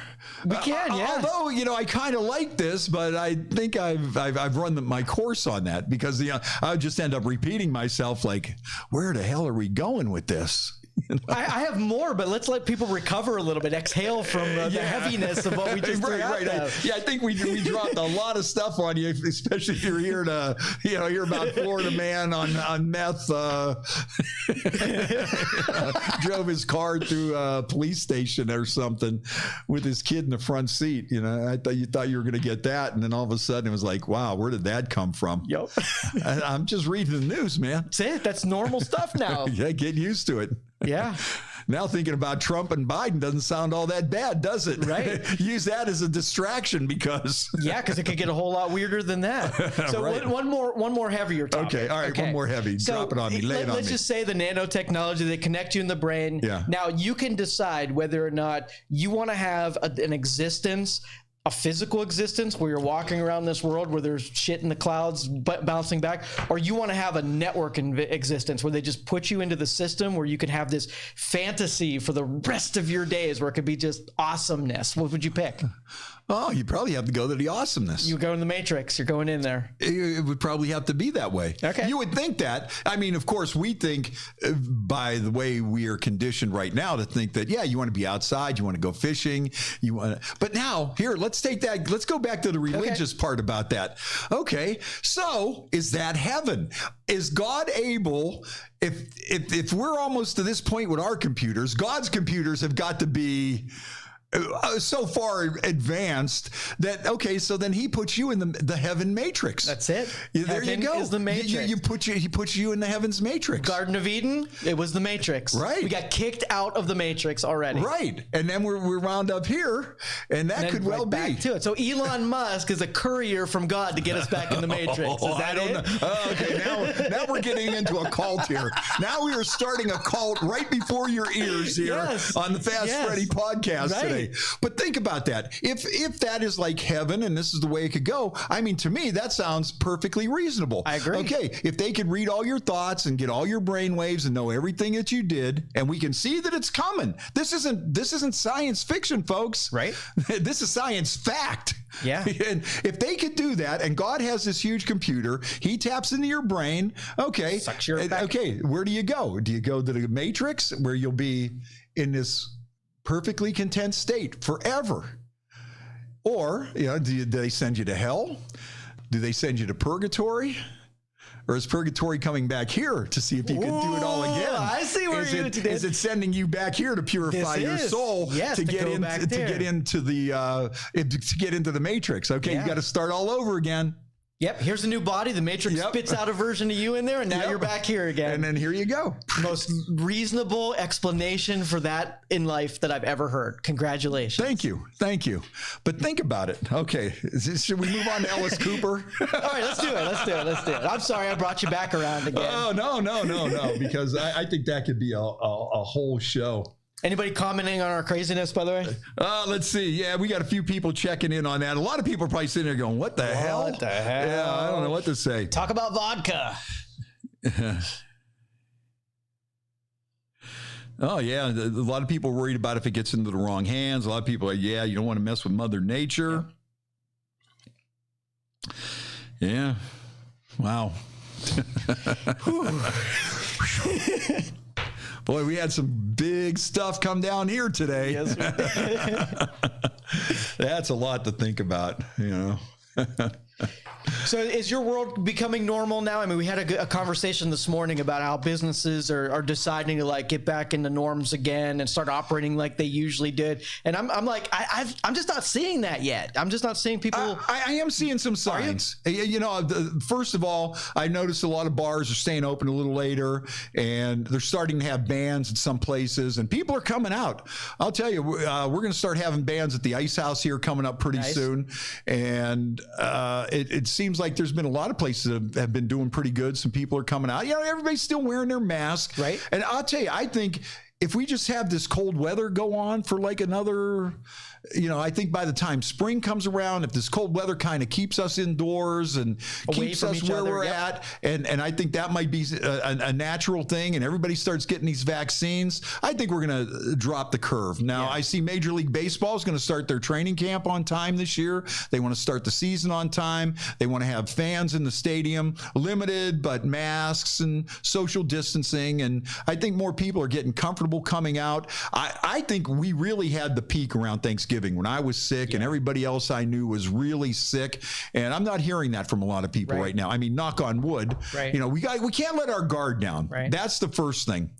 We can, yeah. Although, I kind of like this, but I think I've run my course on that, because I would just end up repeating myself, like, where the hell are we going with this? I have more, but let's let people recover a little bit, exhale from the heaviness of what we just threw out there. Yeah, I think we dropped a lot of stuff on you, especially if you're here to hear about Florida man on meth. Drove his car through a police station or something with his kid in the front seat. I thought you were going to get that, and then all of a sudden it was like, wow, where did that come from? Yep. I'm just reading the news, man. That's it. That's normal stuff now. Yeah, get used to it. Yeah. Now thinking about Trump and Biden doesn't sound all that bad, does it? Right. Use that as a distraction because it could get a whole lot weirder than that. So right. one more heavier topic. Okay, all right, one more heavy. Drop it on me. Lay it on me. Let's just say the nanotechnology, they connect you in the brain. Yeah. Now you can decide whether or not you want to have an existence a physical existence where you're walking around this world where there's shit in the clouds bouncing back, or you want to have a network existence where they just put you into the system where you can have this fantasy for the rest of your days where it could be just awesomeness. What would you pick? Oh, you probably have to go to the awesomeness. You go in the Matrix. You're going in there. It would probably have to be that way. Okay. You would think that. I mean, of course, we think by the way we are conditioned right now to think that, yeah, you want to be outside, you want to go fishing, you want to. But now, here, let's take that. Let's go back to the religious part about that. Okay. So is that heaven? Is God able, if we're almost to this point with our computers, God's computers have got to be so far advanced that, okay, so then he puts you in the heaven matrix. That's it. There Heaven you go. is the matrix. He puts you in the heavens matrix. Garden of Eden, it was the Matrix. Right. We got kicked out of the Matrix already. Right. And then we're wound up here, and that could well be. Back to it. So Elon Musk is a courier from God to get us back in the Matrix. Is that I don't know. Oh, okay, now we're getting into a cult here. Now we are starting a cult right before your ears here on the Fast Freddie podcast today. But think about that. If that is like heaven and this is the way it could go, I mean, to me, that sounds perfectly reasonable. I agree. Okay, if they could read all your thoughts and get all your brain waves and know everything that you did, and we can see that it's coming. This isn't science fiction, folks. Right. This is science fact. Yeah. And if they could do that, and God has this huge computer, he taps into your brain. Okay. Sucks your back. Okay. Where do you go? Do you go to the Matrix where you'll be in this perfectly content state forever? Or, do they send you to hell? Do they send you to purgatory? Or is purgatory coming back here to see if you can do it all again? I see where you did. Is it sending you back here to purify your soul to get into the Matrix? Okay, you got to start all over again. Yep, here's a new body. The Matrix spits out a version of you in there, and now you're back here again. And then here you go. Most reasonable explanation for that in life that I've ever heard. Congratulations. Thank you. But think about it. Okay, should we move on to Alice Cooper? All right, let's do it. I'm sorry I brought you back around again. Oh, no, because I think that could be a whole show. Anybody commenting on our craziness, by the way? Let's see. Yeah, we got a few people checking in on that. A lot of people are probably sitting there going, what the hell? What the hell? Yeah, I don't know what to say. Talk about vodka. Oh, yeah. A lot of people are worried about if it gets into the wrong hands. A lot of people are, you don't want to mess with Mother Nature. Yeah. Wow. Boy, we had some big stuff come down here today. Yes, that's a lot to think about, So is your world becoming normal now? I mean, we had a conversation this morning about how businesses are deciding to get back into norms again and start operating like they usually did. And I'm like, I'm just not seeing that yet. I'm just not seeing people. I am seeing some signs. First of all, I noticed a lot of bars are staying open a little later, and they're starting to have bands in some places, and people are coming out. I'll tell you, we're going to start having bands at the Ice House here coming up pretty soon. And it seems like there's been a lot of places that have been doing pretty good. Some people are coming out. Everybody's still wearing their mask. Right. And I'll tell you, I think if we just have this cold weather go on for another, I think by the time spring comes around, if this cold weather kind of keeps us indoors and keeps us where we're at, and I think that might be a natural thing, and everybody starts getting these vaccines, I think we're going to drop the curve. Now, I see Major League Baseball is going to start their training camp on time this year. They want to start the season on time. They want to have fans in the stadium, limited, but masks and social distancing. And I think more people are getting comfortable coming out. I think we really had the peak around Thanksgiving when I was sick and everybody else I knew was really sick. And I'm not hearing that from a lot of people right now. I mean, knock on wood. Right. We can't let our guard down. Right. That's the first thing.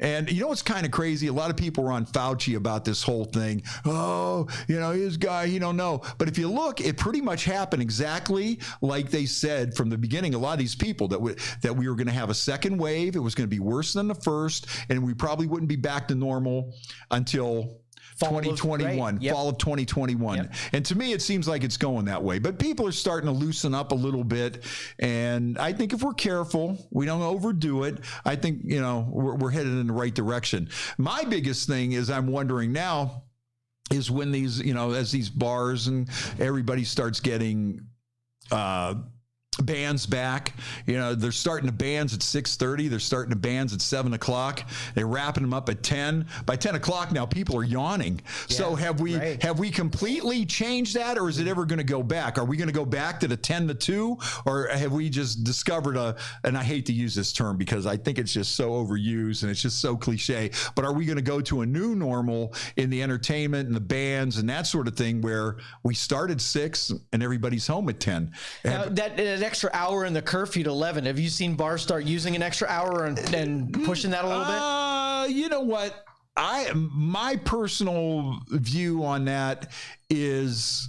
And what's kind of crazy? A lot of people were on Fauci about this whole thing. Oh, his guy, he don't know. But if you look, it pretty much happened exactly like they said from the beginning. A lot of these people that we were going to have a second wave. It was going to be worse than the first, and we probably wouldn't be back to normal until fall of 2021. Yep. And to me, it seems like it's going that way. But people are starting to loosen up a little bit. And I think if we're careful, we don't overdo it, I think, we're headed in the right direction. My biggest thing is I'm wondering now, is when these, as these bars and everybody starts getting bands back, they're starting the bands at 6:30. They're starting the bands at 7 o'clock. They're wrapping them up at 10. By 10 o'clock now, people are yawning. Yeah, so have we completely changed that, or is it ever going to go back? Are we going to go back to the 10 to 2, or have we just discovered and I hate to use this term because I think it's just so overused and it's just so cliche, but are we going to go to a new normal in the entertainment and the bands and that sort of thing where we start at 6 and everybody's home at 10? Now, that extra hour in the curfew to 11. Have you seen bars start using an extra hour and pushing that a little bit? You know what? My personal view on that is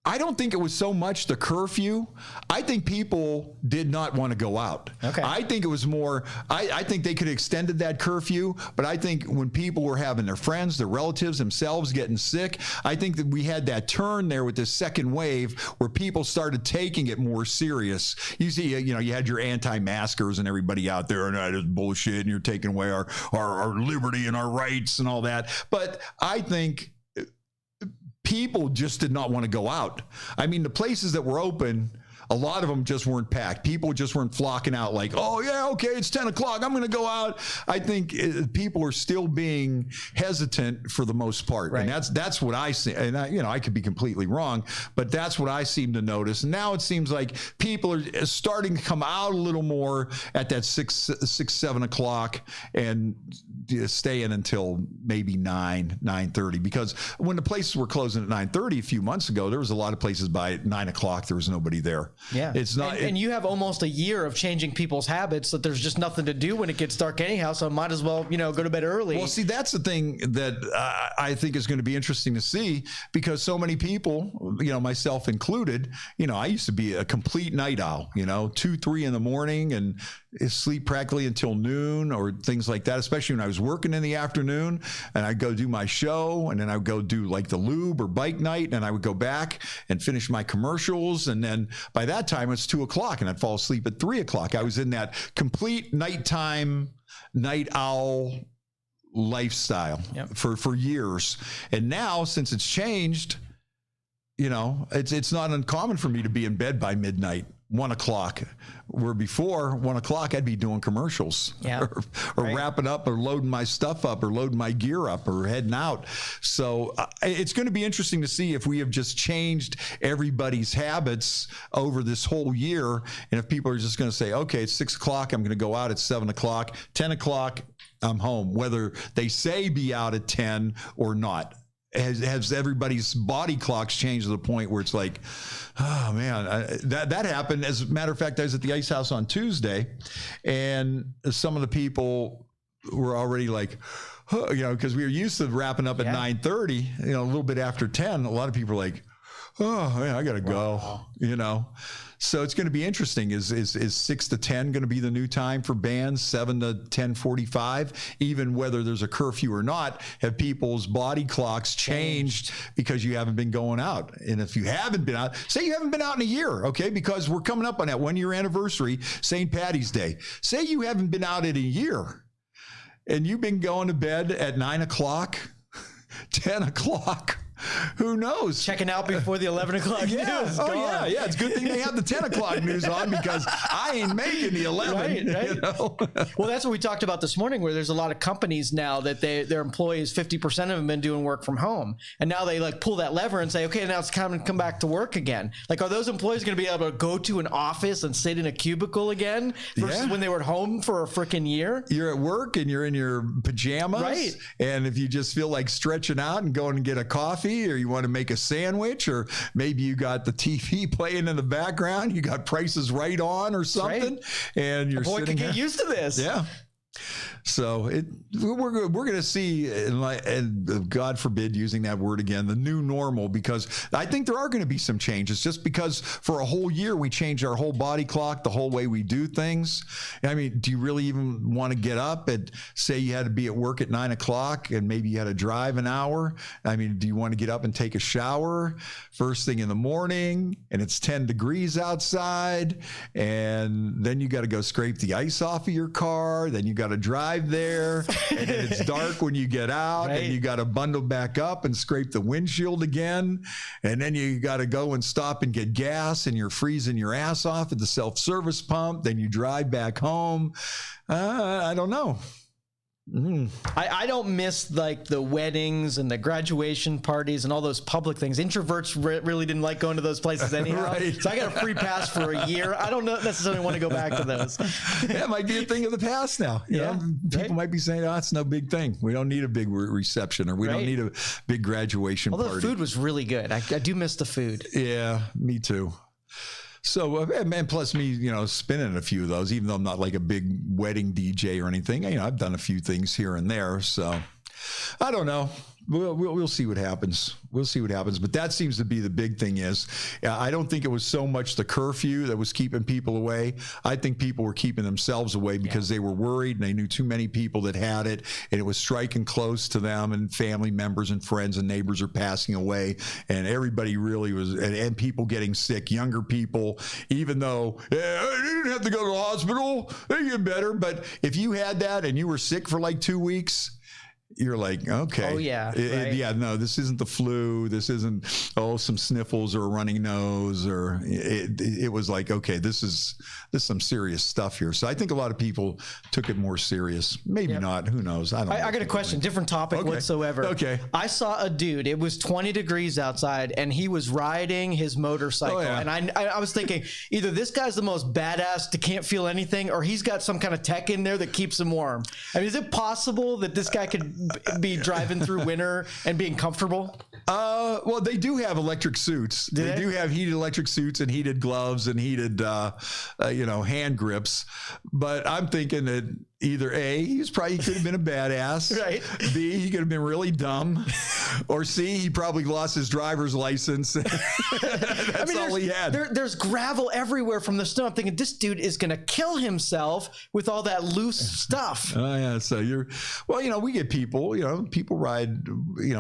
I don't think it was so much the curfew. I think people did not want to go out. Okay. I think it was more, I think they could have extended that curfew, but I think when people were having their friends, their relatives, themselves getting sick, I think that we had that turn there with this second wave where people started taking it more serious. You see, you had your anti-maskers and everybody out there, and that is bullshit, and you're taking away our liberty and our rights and all that. But I think people just did not want to go out. I mean, the places that were open, a lot of them just weren't packed. People just weren't flocking out like, oh, yeah, okay, it's 10 o'clock. I'm going to go out. I think people are still being hesitant for the most part. Right. And that's what I see. And I could be completely wrong, but that's what I seem to notice. And now it seems like people are starting to come out a little more at that 7 o'clock and stay in until maybe 9:30. Because when the places were closing at 9:30 a few months ago, there was a lot of places by 9 o'clock, there was nobody there. Yeah. It's not, and you have almost a year of changing people's habits that there's just nothing to do when it gets dark anyhow. So might as well, go to bed early. Well, see, that's the thing that I think is going to be interesting to see, because so many people, myself included, I used to be a complete night owl, 2, 3 in the morning and sleep practically until noon or things like that, especially when I was working in the afternoon and I'd go do my show and then I would go do like the lube or bike night and I would go back and finish my commercials. And then by that time it's 2 o'clock and I'd fall asleep at 3 o'clock. I was in that complete nighttime, night owl lifestyle for years. And now since it's changed, it's not uncommon for me to be in bed by midnight, 1 o'clock, where before 1 o'clock I'd be doing commercials or wrapping up or loading my stuff up or loading my gear up or heading out. So it's going to be interesting to see if we have just changed everybody's habits over this whole year. And if people are just going to say, okay, it's 6 o'clock, I'm going to go out at 7 o'clock, 10 o'clock, I'm home, whether they say be out at 10 or not. Has everybody's body clocks changed to the point where it's like, oh man, that happened. As a matter of fact, I was at the Ice House on Tuesday, and some of the people were already like, because we were used to wrapping up at 9:30, a little bit after 10. A lot of people are like, oh man, I gotta go, So it's going to be interesting. Is 6 to 10 going to be the new time for bands? 7 to 10:45, even whether there's a curfew or not? Have people's body clocks changed because you haven't been going out? And if you haven't been out, say you haven't been out in a year, okay? Because we're coming up on that 1 year anniversary, St. Patty's Day. Say you haven't been out in a year, and you've been going to bed at 9 o'clock, 10 o'clock. Who knows? Checking out before the 11 o'clock news. Yeah. It's a good thing they have the 10 o'clock news on, because I ain't making the 11. Right. Well, that's what we talked about this morning, where there's a lot of companies now that their employees, 50% of them have been doing work from home. And now they pull that lever and say, okay, now it's time to come back to work again. Are those employees going to be able to go to an office and sit in a cubicle again versus when they were at home for a freaking year? You're at work and you're in your pajamas. Right. And if you just feel like stretching out and going and get a coffee, or you want to make a sandwich, or maybe you got the TV playing in the background, you got Prices Right on or something, and you're sitting can get used to this. Yeah. So we're going to see, and God forbid using that word again, the new normal, because I think there are going to be some changes, just because for a whole year we changed our whole body clock, the whole way we do things. I mean, do you really even want to get up and say you had to be at work at 9 o'clock and maybe you had to drive an hour? I mean, do you want to get up and take a shower first thing in the morning and it's 10 degrees outside, and then you got to go scrape the ice off of your car, then you got got to drive there, and then it's dark when you get out, Right. and you got to bundle back up and scrape the windshield again, and then you got to go and stop and get gas, and you're freezing your ass off at the self-service pump. Then you drive back home. I don't know. I don't miss like the weddings and the graduation parties and all those public things. Introverts really didn't like going to those places anyhow. Right. So I got a free pass for a year. I don't necessarily want to go back to those. That might be a thing of the past now. You know, people right. might be saying, "Oh, it's no big thing. We don't need a big reception, or we don't need a big graduation Although party." the food was really good. I do miss the food. Yeah, me too. So, and plus me, you know, spinning a few of those, even though I'm not like a big wedding DJ or anything. You know, I've done a few things here and there. So, I don't know. We'll see what happens. We'll see what happens. But that seems to be the big thing is, I don't think it was so much the curfew that was keeping people away. I think people were keeping themselves away because they were worried and they knew too many people that had it, and it was striking close to them, and family members and friends and neighbors are passing away, and everybody really was, and people getting sick, younger people, even though they didn't have to go to the hospital, they get better. But if you had that and you were sick for like 2 weeks, you're like, okay. Oh, yeah. Right. Yeah, no, this isn't the flu. This isn't, some sniffles or a running nose. Or it was like, okay, this is some serious stuff here. So I think a lot of people took it more serious. Maybe not. Who knows? I don't know. I got a question, different topic whatsoever. Okay. I saw a dude, it was 20 degrees outside, and he was riding his motorcycle. And I was thinking, either this guy's the most badass that can't feel anything, or he's got some kind of tech in there that keeps him warm. I mean, is it possible that this guy could be driving through winter and being comfortable? Well, they do have electric suits. They do have heated electric suits and heated gloves and heated, hand grips. But I'm thinking that either A, he could have been a badass. Right. B, he could have been really dumb. Or C, he probably lost his driver's license. That's all he had. There's gravel everywhere from the snow. I'm thinking this dude is going to kill himself with all that loose stuff. Oh, yeah. So we get people, people ride,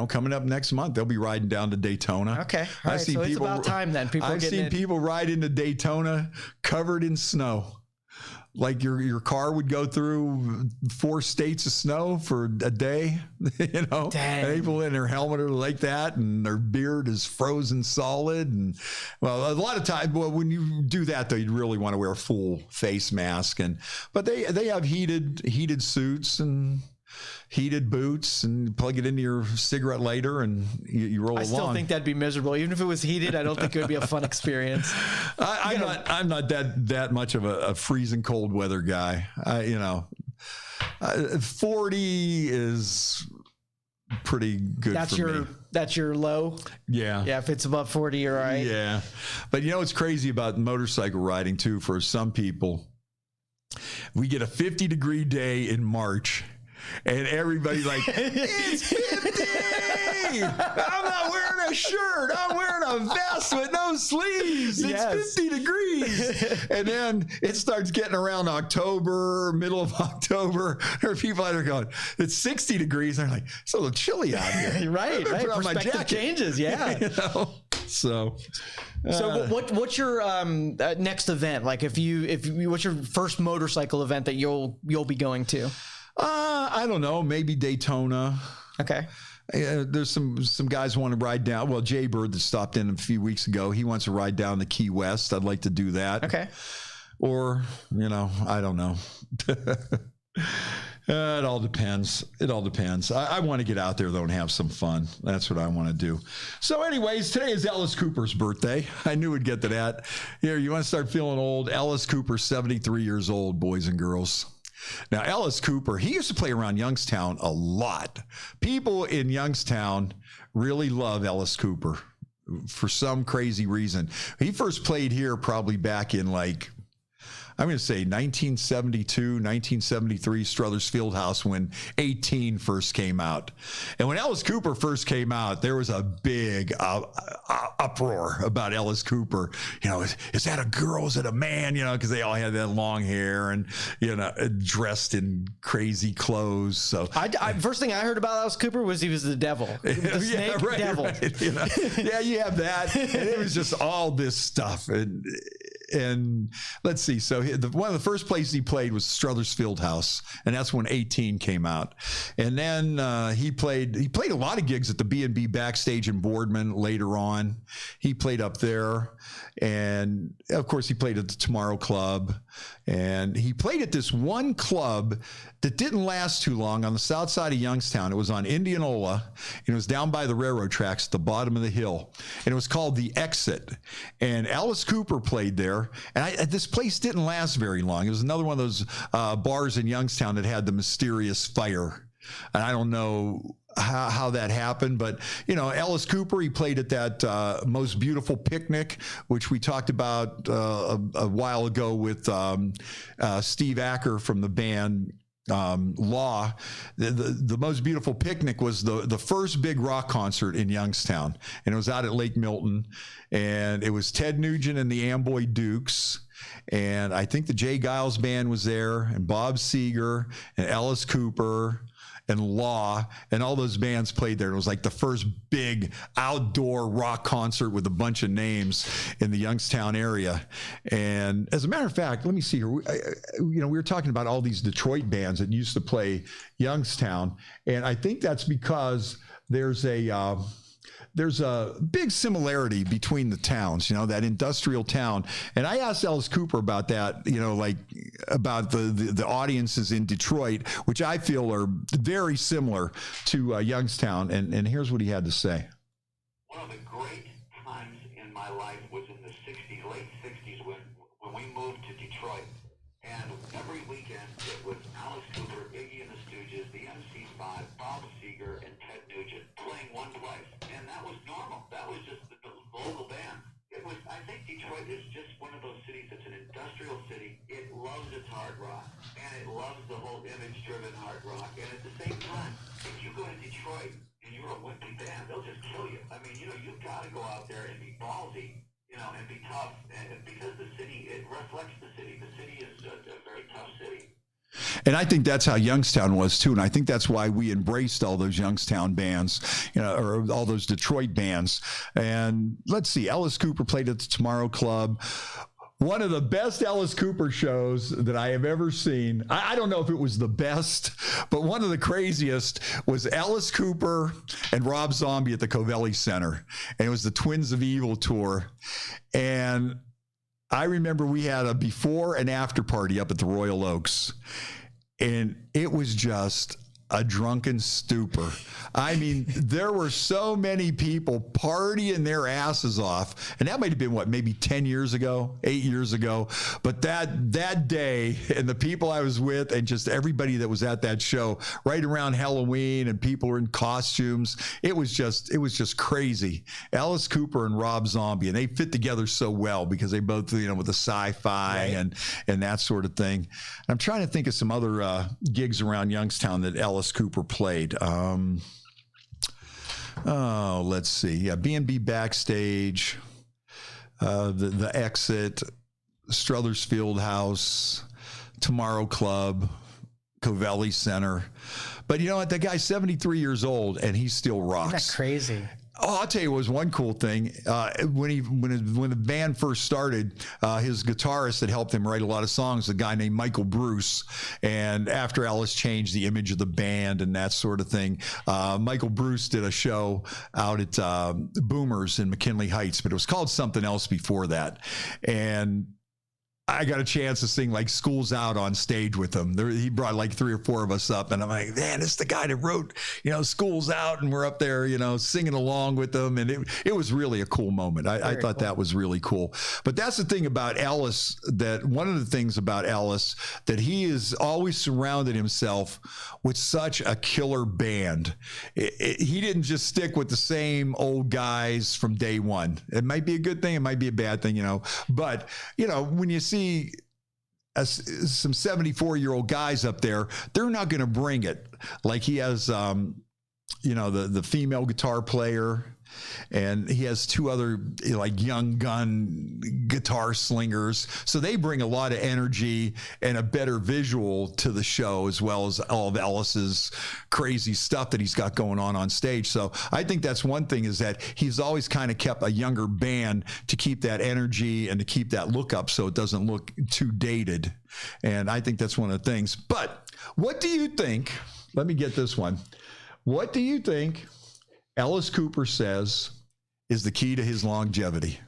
coming up next month, they'll be riding down to Daytona. Okay. All right. So it's about time then. I've seen people ride into Daytona covered in snow. Like your car would go through 4 states of snow for a day, Dang. People in their helmet are like that, and their beard is frozen solid. And well, a lot of times, when you do that, though, you really want to wear a full face mask. But they have heated suits and heated boots, and plug it into your cigarette lighter, and you roll along. I still think that'd be miserable. Even if it was heated, I don't think it would be a fun experience. I'm not that much of a freezing cold weather guy. 40 is pretty good for me. That's your low? Yeah. Yeah, if it's above 40, you're all right. Yeah. But it's crazy about motorcycle riding too. For some people, we get a 50-degree day in March, and everybody's like, it's 50! I'm not wearing a shirt. I'm wearing a vest with no sleeves. It's 50 degrees. And then it starts getting around October, middle of October. There are people out there going, it's 60 degrees. They're like, it's a little chilly out here. Right. Put on my Perspective jacket. changes. Yeah. So what's your next event? Like what's your first motorcycle event that you'll be going to? I don't know. Maybe Daytona. Okay. There's some guys who want to ride down. Well, Jay Bird that stopped in a few weeks ago, he wants to ride down to Key West. I'd like to do that. Okay. Or, I don't know. It all depends. I want to get out there, though, and have some fun. That's what I want to do. So anyways, today is Alice Cooper's birthday. I knew we'd get to that. Here, you want to start feeling old? Alice Cooper, 73 years old, boys and girls. Now, Alice Cooper, he used to play around Youngstown a lot. People in Youngstown really love Alice Cooper for some crazy reason. He first played here probably back in I'm going to say 1972, 1973, Struthers Fieldhouse, when 18 first came out. And when Alice Cooper first came out, there was a big uproar about Alice Cooper. Is that a girl? Is it a man? Because they all had that long hair and, dressed in crazy clothes. So first thing I heard about Alice Cooper was he was the devil. The snake devil. Right. Yeah, you have that. And it was just all this stuff. and let's see. So one of the first places he played was Struthers Fieldhouse, and that's when 18 came out. And then he played a lot of gigs at the B&B Backstage in Boardman later on. He played up there, and of course he played at the Tomorrow Club, and he played at this one club that didn't last too long on the south side of Youngstown. It was on Indianola, and it was down by the railroad tracks at the bottom of the hill, and it was called The Exit. And Alice Cooper played there, and this place didn't last very long. It was another one of those bars in Youngstown that had the mysterious fire, and I don't know how that happened, but Alice Cooper, he played at that Most Beautiful Picnic, which we talked about a while ago with Steve Acker from the band Law. The Most Beautiful Picnic was the first big rock concert in Youngstown, and it was out at Lake Milton, and it was Ted Nugent and the Amboy Dukes, and I think the Jay Giles Band was there, and Bob Seger and Alice Cooper and Law, and all those bands played there. It was like the first big outdoor rock concert with a bunch of names in the Youngstown area. And as a matter of fact, let me see here. We were talking about all these Detroit bands that used to play Youngstown, and I think that's because there's a big similarity between the towns, that industrial town. And I asked Alice Cooper about that, about the audiences in Detroit, which I feel are very similar to Youngstown. And here's what he had to say. One of the great times in my life was in the 60s, late 60s, when we moved to Detroit. And every weekend it was Alice Cooper, Iggy and the Stooges, the MC5, Bob Seger, and Ted Nugent playing one place. And that was normal. That was just the local band. I think Detroit is just one of those cities that's an industrial city. It loves its hard rock, and it loves the whole image-driven hard rock. And at the same time, if you go to Detroit and you're a wimpy band, they'll just kill you. I mean, you've got to go out there and be ballsy, and be tough. And because the city, it reflects the city. The city is a very tough city. And I think that's how Youngstown was too. And I think that's why we embraced all those Youngstown bands, or all those Detroit bands. And let's see, Alice Cooper played at the Tomorrow Club. One of the best Alice Cooper shows that I have ever seen. I don't know if it was the best, but one of the craziest was Alice Cooper and Rob Zombie at the Covelli Center. And it was the Twins of Evil tour. And I remember we had a before and after party up at the Royal Oaks, and it was just a drunken stupor. I mean, there were so many people partying their asses off, and that might have been maybe 10 years ago, 8 years ago. But that day, and the people I was with, and just everybody that was at that show right around Halloween, and people were in costumes. It was just crazy. Alice Cooper and Rob Zombie, and they fit together so well because they both, with the sci-fi and that sort of thing. I'm trying to think of some other gigs around Youngstown that Alice Cooper played. Let's see. Yeah, B&B Backstage, the Exit, Struthers Fieldhouse, Tomorrow Club, Covelli Center. But you know what? That guy's 73 years old and he still rocks. Isn't that crazy? Oh, I'll tell you, it was one cool thing. When the band first started, his guitarist that helped him write a lot of songs, a guy named Michael Bruce. And after Alice changed the image of the band and that sort of thing, Michael Bruce did a show out at Boomers in McKinley Heights, but it was called something else before that. And I got a chance to sing like School's Out on stage with him. He brought like 3 or 4 of us up, and I'm like, man, this is the guy that wrote, School's Out, and we're up there, singing along with them. And it was really a cool moment. I thought that was really cool. But that's the thing about Alice, one of the things about Alice, that he has always surrounded himself with such a killer band. He didn't just stick with the same old guys from day one. It might be a good thing. It might be a bad thing, but, when you see some 74-year-old guys up there, they're not going to bring it like he has the female guitar player. And he has two other like young gun guitar slingers. So they bring a lot of energy and a better visual to the show, as well as all of Ellis's crazy stuff that he's got going on stage. So I think that's one thing, is that he's always kind of kept a younger band to keep that energy and to keep that look up so it doesn't look too dated. And I think that's one of the things. But what do you think? Let me get this one. What do you think Ellis Cooper says is the key to his longevity?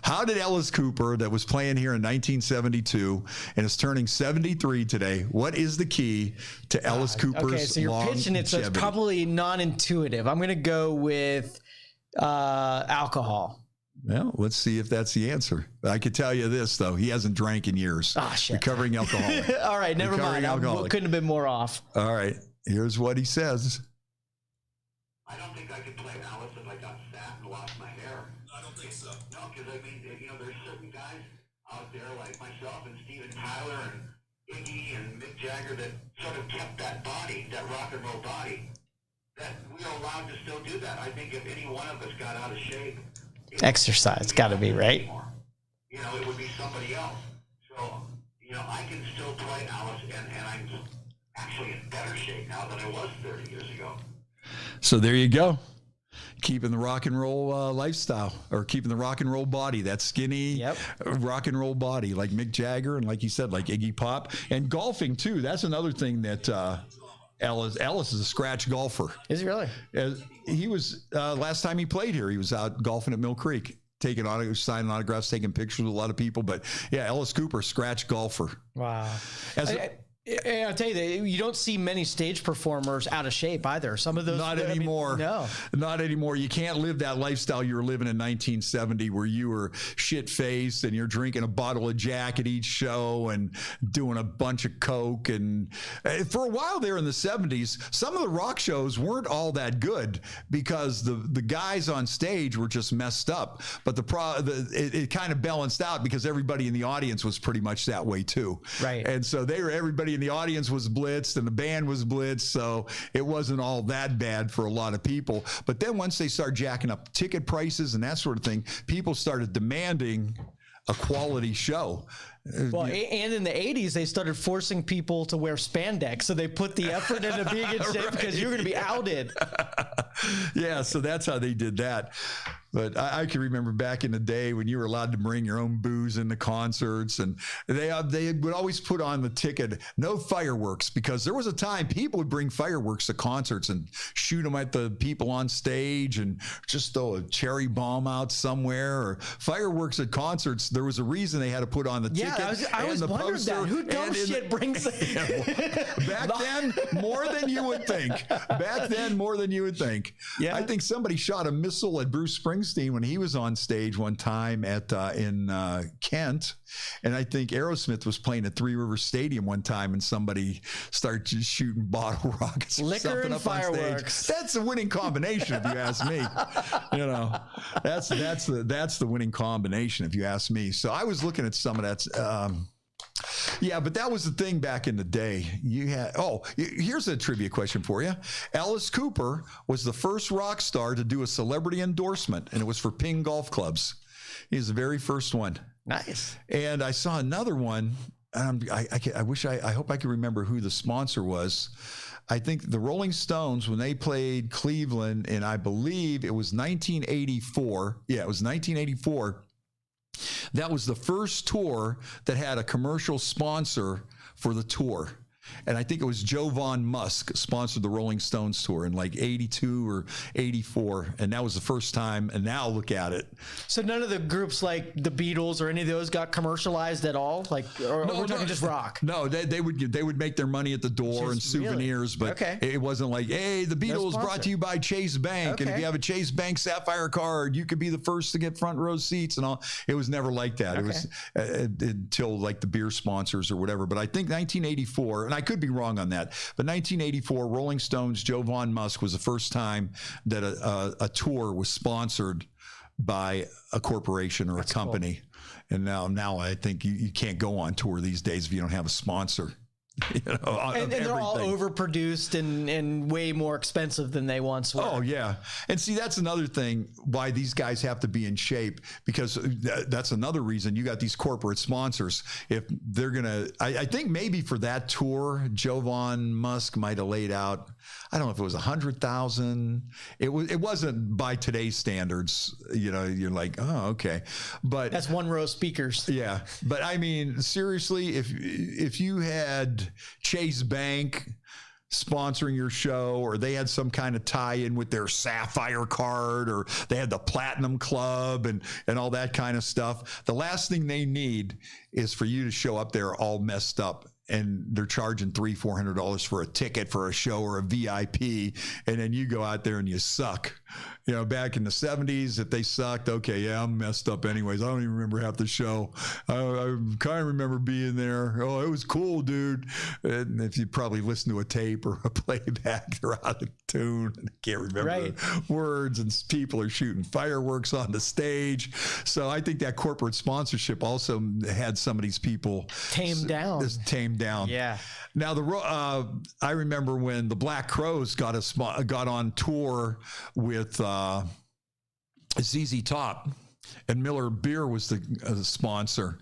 How did Ellis Cooper, that was playing here in 1972 and is turning 73 today, what is the key to Ellis Cooper's longevity? Okay, so you're pitching it, so it's probably non-intuitive. I'm going to go with alcohol. Well, let's see if that's the answer. I could tell you this, though. He hasn't drank in years. Ah, shit. Recovering alcoholic. All right, never mind. I couldn't have been more off. All right, here's what he says. I don't think I could play Alice if I got fat and lost my hair. I don't think so. No, because I mean, there's certain guys out there like myself and Steven Tyler and Iggy and Mick Jagger that sort of kept that body, that rock and roll body, that we are allowed to still do that. I think if any one of us got out of shape, exercise got to be right. It would be somebody else. So, I can still play Alice, and I'm actually in better shape now than I was 30 years ago. So there you go. Keeping the rock and roll lifestyle, or keeping the rock and roll body, that skinny rock and roll body, like Mick Jagger, and like you said, like Iggy Pop. And golfing too. That's another thing that Ellis is a scratch golfer. Is he really? He was last time he played here, he was out golfing at Mill Creek, signing autographs, taking pictures with a lot of people. But yeah, Ellis Cooper, scratch golfer. Wow. I'll tell you that you don't see many stage performers out of shape either. Some of those, not anymore. No, not anymore. You can't live that lifestyle you were living in 1970, where you were shit faced and you're drinking a bottle of Jack at each show and doing a bunch of coke. And for a while there in the 70s, some of the rock shows weren't all that good because the guys on stage were just messed up. But it kind of balanced out because everybody in the audience was pretty much that way too. Right. And so everybody in the audience was blitzed and the band was blitzed, so it wasn't all that bad for a lot of people. But then once they started jacking up ticket prices and that sort of thing, people started demanding a quality show. Well, and in the 80s, they started forcing people to wear spandex, so they put the effort into being in shape because you're going to be outed. Yeah, so that's how they did that. But I can remember back in the day when you were allowed to bring your own booze into concerts, and they would always put on the ticket, no fireworks, because there was a time people would bring fireworks to concerts and shoot them at the people on stage and just throw a cherry bomb out somewhere, or fireworks at concerts. There was a reason they had to put on the ticket. I was wondering that. Who dumb shit brings it? Back then, more than you would think. Yeah. I think somebody shot a missile at Bruce Springsteen when he was on stage one time in Kent. And I think Aerosmith was playing at Three Rivers Stadium one time, and somebody started just shooting bottle rockets, liquor and up fireworks. On stage. That's a winning combination, if you ask me. That's the winning combination, if you ask me. So I was looking at some of that. Yeah, but that was the thing back in the day. Here's a trivia question for you. Ellis Cooper was the first rock star to do a celebrity endorsement, and it was for Ping Golf Clubs. He's the very first one. Nice. And I saw another one. I hope I can remember who the sponsor was. I think the Rolling Stones, when they played Cleveland, and I believe it was 1984. Yeah, it was 1984. That was the first tour that had a commercial sponsor for the tour. And I think it was Elon Musk sponsored the Rolling Stones tour in like 82 or 84. And that was the first time. And now look at it. So none of the groups like the Beatles or any of those got commercialized at all? Like, we're talking just rock? No, they would make their money at the door and souvenirs. Really? But it wasn't like, hey, the Beatles brought to you by Chase Bank. And if you have a Chase Bank Sapphire card, you could be the first to get front row seats and all. It was never like that. It was until like the beer sponsors or whatever. But I think 1984, and I could be wrong on that, but 1984, Rolling Stones, Elon Musk was the first time that a tour was sponsored by a corporation or a company. Cool. And now I think you can't go on tour these days if you don't have a sponsor. And they're all overproduced and way more expensive than they once were. Oh, yeah. And see, that's another thing why these guys have to be in shape, because that's another reason you got these corporate sponsors. If they're going to, I think maybe for that tour, Elon Musk might have laid out, I don't know if it was 100,000. It wasn't by today's standards, you're like, oh, okay. But that's one row speakers. Yeah. But I mean, seriously, if you had Chase Bank sponsoring your show, or they had some kind of tie-in with their Sapphire card, or they had the Platinum Club and all that kind of stuff, the last thing they need is for you to show up there all messed up and they're charging $300-$400 for a ticket for a show or a VIP, and then you go out there and you suck. Back in the 70s, if they sucked, okay, yeah, I'm messed up anyways. I don't even remember half the show. I kind of remember being there. Oh, it was cool, dude. And if you probably listen to a tape or a playback, they're out of tune and can't remember the words, and people are shooting fireworks on the stage. So I think that corporate sponsorship also had some of these people tamed down. Yeah. Now I remember when the Black Crowes got on tour with ZZ Top, and Miller Beer was the sponsor,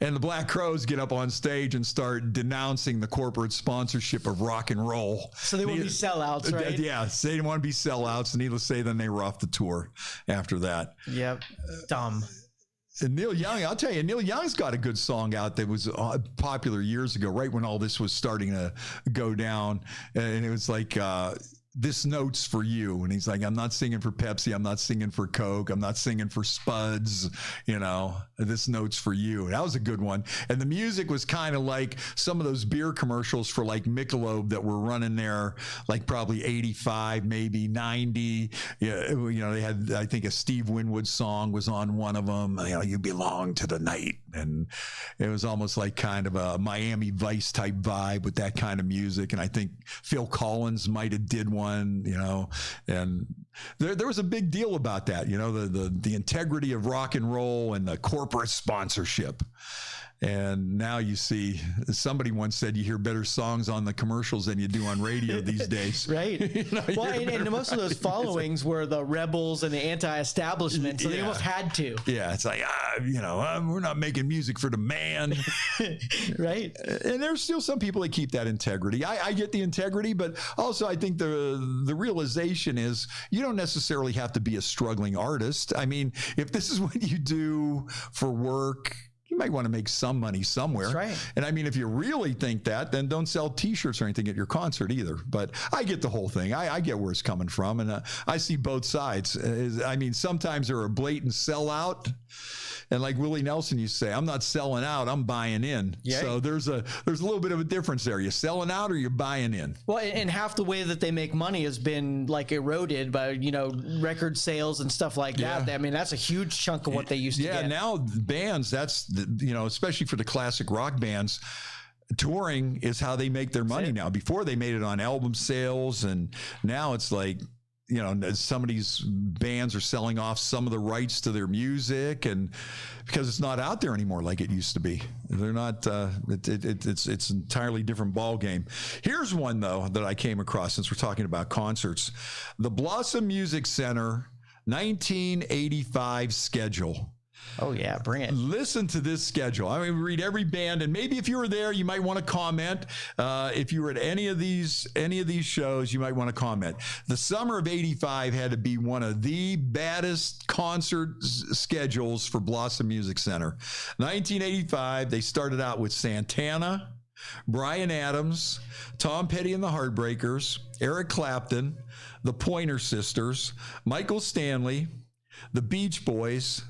and the Black Crowes get up on stage and start denouncing the corporate sponsorship of rock and roll. So they wouldn't be sellouts, right? Yeah, they didn't want to be sellouts. And needless to say, then they were off the tour after that. Yep, dumb. And Neil Young, I'll tell you, Neil Young's got a good song out that was popular years ago, right when all this was starting to go down. And it was like, this note's for you. And he's like, I'm not singing for Pepsi. I'm not singing for Coke. I'm not singing for Spuds. This note's for you. And that was a good one. And the music was kind of like some of those beer commercials for like Michelob that were running there, like probably 85, maybe 90. They had, I think a Steve Winwood song was on one of them. You belong to the night. And it was almost like kind of a Miami Vice type vibe with that kind of music. And I think Phil Collins might have did one, and there was a big deal about that, the integrity of rock and roll and the corporate sponsorship. And now you see, somebody once said you hear better songs on the commercials than you do on radio these days. Right. And most of those followings were the rebels and the anti-establishment, so they almost had to. Yeah, it's like, we're not making music for the man. Right. And there's still some people that keep that integrity. I get the integrity, but also I think the realization is you don't necessarily have to be a struggling artist. I mean, if this is what you do for work, you might want to make some money somewhere. That's right. And I mean, if you really think that, then don't sell T-shirts or anything at your concert either. But I get the whole thing. I get where it's coming from. And I see both sides. I mean, sometimes they're a blatant sellout. And like Willie Nelson used to say, I'm not selling out, I'm buying in. Yeah. So there's a little bit of a difference there. You're selling out or you're buying in. Well, and half the way that they make money has been like eroded by, record sales and stuff like that. I mean, that's a huge chunk of what they used to get. Yeah, now bands, that's, especially for the classic rock bands, touring is how they make their money now. Before they made it on album sales, and now it's like, some of these bands are selling off some of the rights to their music, and because it's not out there anymore like it used to be. They're not. It's an entirely different ball game. Here's one though that I came across since we're talking about concerts: the Blossom Music Center 1985 schedule. Oh yeah, bring it. Listen to this schedule. I mean, read every band, and maybe if you were there, you might want to comment. If you were at any of these shows, you might want to comment. The summer of '85 had to be one of the baddest concert schedules for Blossom Music Center. 1985, they started out with Santana, Bryan Adams, Tom Petty and the Heartbreakers, Eric Clapton, the Pointer Sisters, Michael Stanley, the Beach Boys,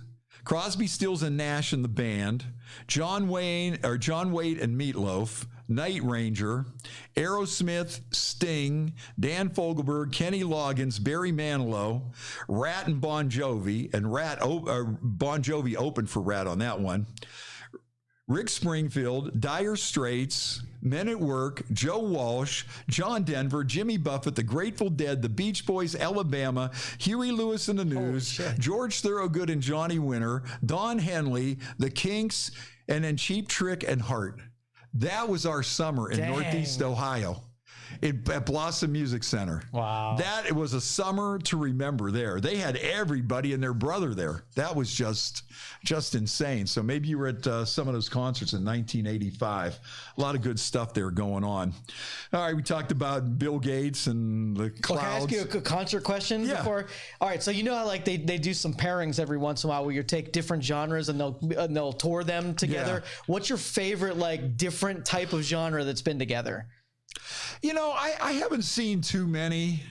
Crosby, Stills, and Nash and the band, John Waite and Meatloaf, Night Ranger, Aerosmith, Sting, Dan Fogelberg, Kenny Loggins, Barry Manilow, Rat and Bon Jovi, and Bon Jovi opened for Rat on that one. Rick Springfield, Dire Straits, Men at Work, Joe Walsh, John Denver, Jimmy Buffett, The Grateful Dead, The Beach Boys, Alabama, Huey Lewis and the News, George Thorogood and Johnny Winter, Don Henley, The Kinks, and then Cheap Trick and Heart. That was our summer in Northeast Ohio. At Blossom Music Center. Wow. That was a summer to remember there. They had everybody and their brother there. That was just insane. So maybe you were at some of those concerts in 1985. A lot of good stuff there going on. All right, we talked about Bill Gates and the clouds. Well, can I ask you a concert question before? All right, so you know how like they do some pairings every once in a while where you take different genres and they'll tour them together. Yeah. What's your favorite like different type of genre that's been together? You know, I haven't seen too many,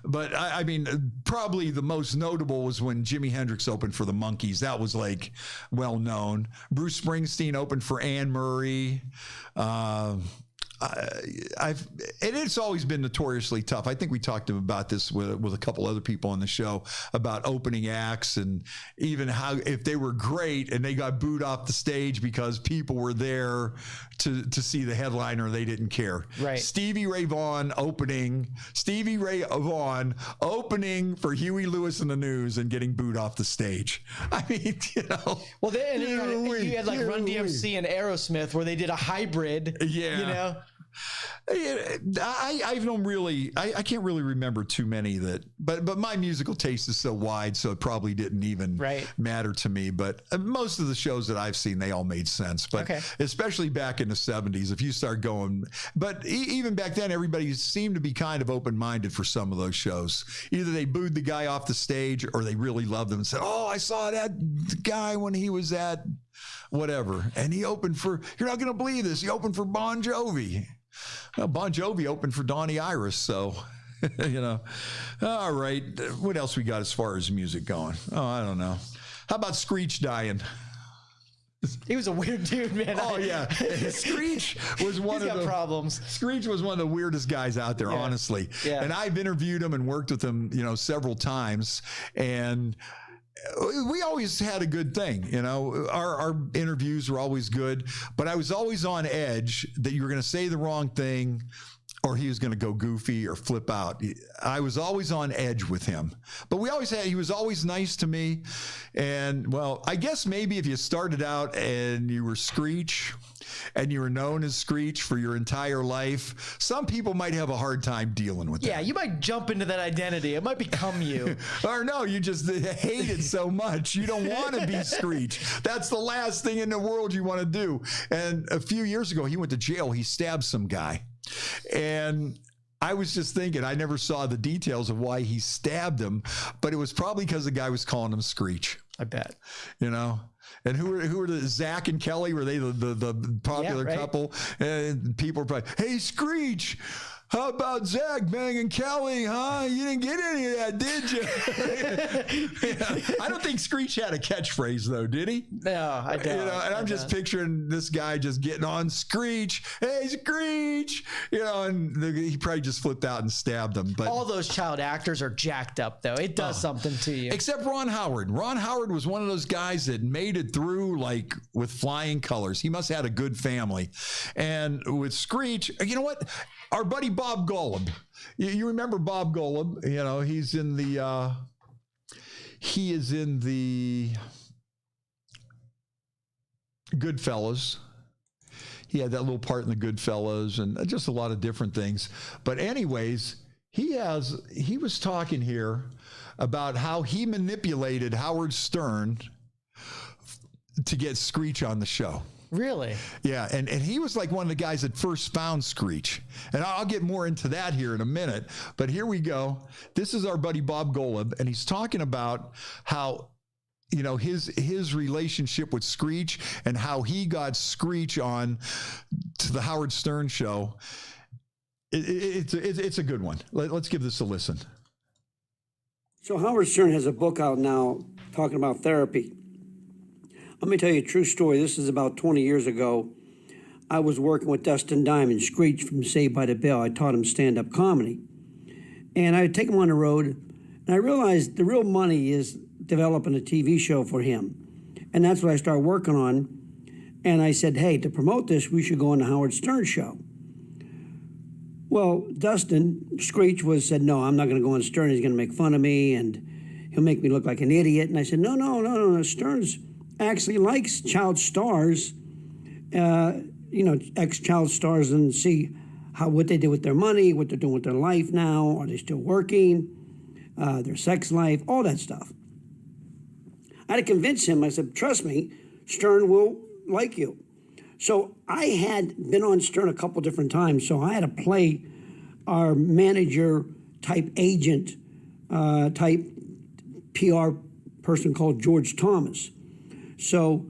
but I mean, probably the most notable was when Jimi Hendrix opened for the Monkees. That was like well known. Bruce Springsteen opened for Anne Murray. And it's always been notoriously tough. I think we talked about this with a couple other people on the show about opening acts and even how if they were great and they got booed off the stage because people were there to see the headliner, they didn't care. Right. Stevie Ray Vaughan opening for Huey Lewis and the News and getting booed off the stage. I mean, you know. Well, then you had like Run DMC and Aerosmith where they did a hybrid. Yeah. You know. I don't really, I can't really remember too many but my musical taste is so wide, so it probably didn't even matter to me. But most of the shows that I've seen, they all made sense. But especially back in the 70s, if you start going, but even back then, everybody seemed to be kind of open-minded for some of those shows. Either they booed the guy off the stage or they really loved him and said, oh, I saw that guy when he was at whatever. And he opened for, you're not going to believe this, he opened for Bon Jovi. Well, Bon Jovi opened for Donnie Iris, so, you know. All right, what else we got as far as music going? Oh, I don't know. How about Screech dying? He was a weird dude, man. Oh, yeah. Screech was one of the problems. Screech was one of the weirdest guys out there, honestly. Yeah. And I've interviewed him and worked with him, you know, several times. And we always had a good thing, you know, our interviews were always good, but I was always on edge that you were going to say the wrong thing or he was going to go goofy or flip out. I was always on edge with him, but he was always nice to me. And well, I guess maybe if you started out and you were Screech and you were known as Screech for your entire life, some people might have a hard time dealing with that. Yeah, you might jump into that identity. It might become you. Or no, you just hate it so much. You don't want to be Screech. That's the last thing in the world you want to do. And a few years ago, he went to jail. He stabbed some guy. And I was just thinking, I never saw the details of why he stabbed him, but it was probably because the guy was calling him Screech. I bet. You know? And who were the Zach and Kelly? Were they the popular couple? And people were probably, hey, Screech, how about Zach banging Kelly, huh? You didn't get any of that, did you? Yeah. I don't think Screech had a catchphrase, though, did he? No, I don't. You know, and I'm just picturing this guy just getting on Screech. Hey, Screech! You know, and he probably just flipped out and stabbed him. But all those child actors are jacked up, though. It does something to you. Except Ron Howard. Ron Howard was one of those guys that made it through like with flying colors. He must have had a good family. And with Screech, you know what? Our buddy Bob Golub. You remember Bob Golub? You know, he is in the Goodfellas. He had that little part in the Goodfellas and just a lot of different things. But anyways, he was talking here about how he manipulated Howard Stern to get Screech on the show. Really? Yeah, and he was like one of the guys that first found Screech. And I'll get more into that here in a minute. But here we go. This is our buddy Bob Golub, and he's talking about how, you know, his relationship with Screech and how he got Screech on to the Howard Stern show. It's a good one. Let's give this a listen. So Howard Stern has a book out now talking about therapy. Let me tell you a true story. This is about 20 years ago. I was working with Dustin Diamond, Screech from Saved by the Bell. I taught him stand-up comedy. And I would take him on the road, and I realized the real money is developing a TV show for him. And that's what I started working on. And I said, hey, to promote this, we should go on the Howard Stern show. Well, Dustin, Screech said, no, I'm not going to go on Stern. He's going to make fun of me, and he'll make me look like an idiot. And I said, no. Stern's actually likes child stars. ex-child stars and see what they did with their money, what they're doing with their life now, are they still working, their sex life, all that stuff. I had to convince him. I said, trust me, Stern will like you. So I had been on Stern a couple different times, so I had to play our manager type agent type PR person called George Thomas. So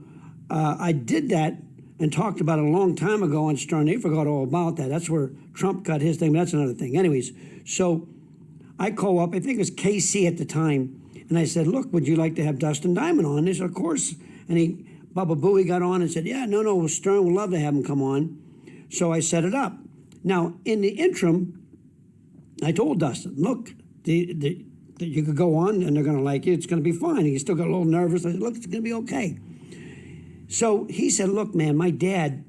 I did that and talked about it a long time ago on Stern. They forgot all about that. That's where Trump got his thing, but that's another thing. Anyways, so I call up, I think it was KC at the time, and I said, look, would you like to have Dustin Diamond on? They said, of course. And Baba Booey got on and said, yeah, no, Stern would love to have him come on. So I set it up. Now, in the interim, I told Dustin, look, you could go on and they're going to like you. It's going to be fine. He still got a little nervous. I said, look, it's going to be okay. So he said, look, man, my dad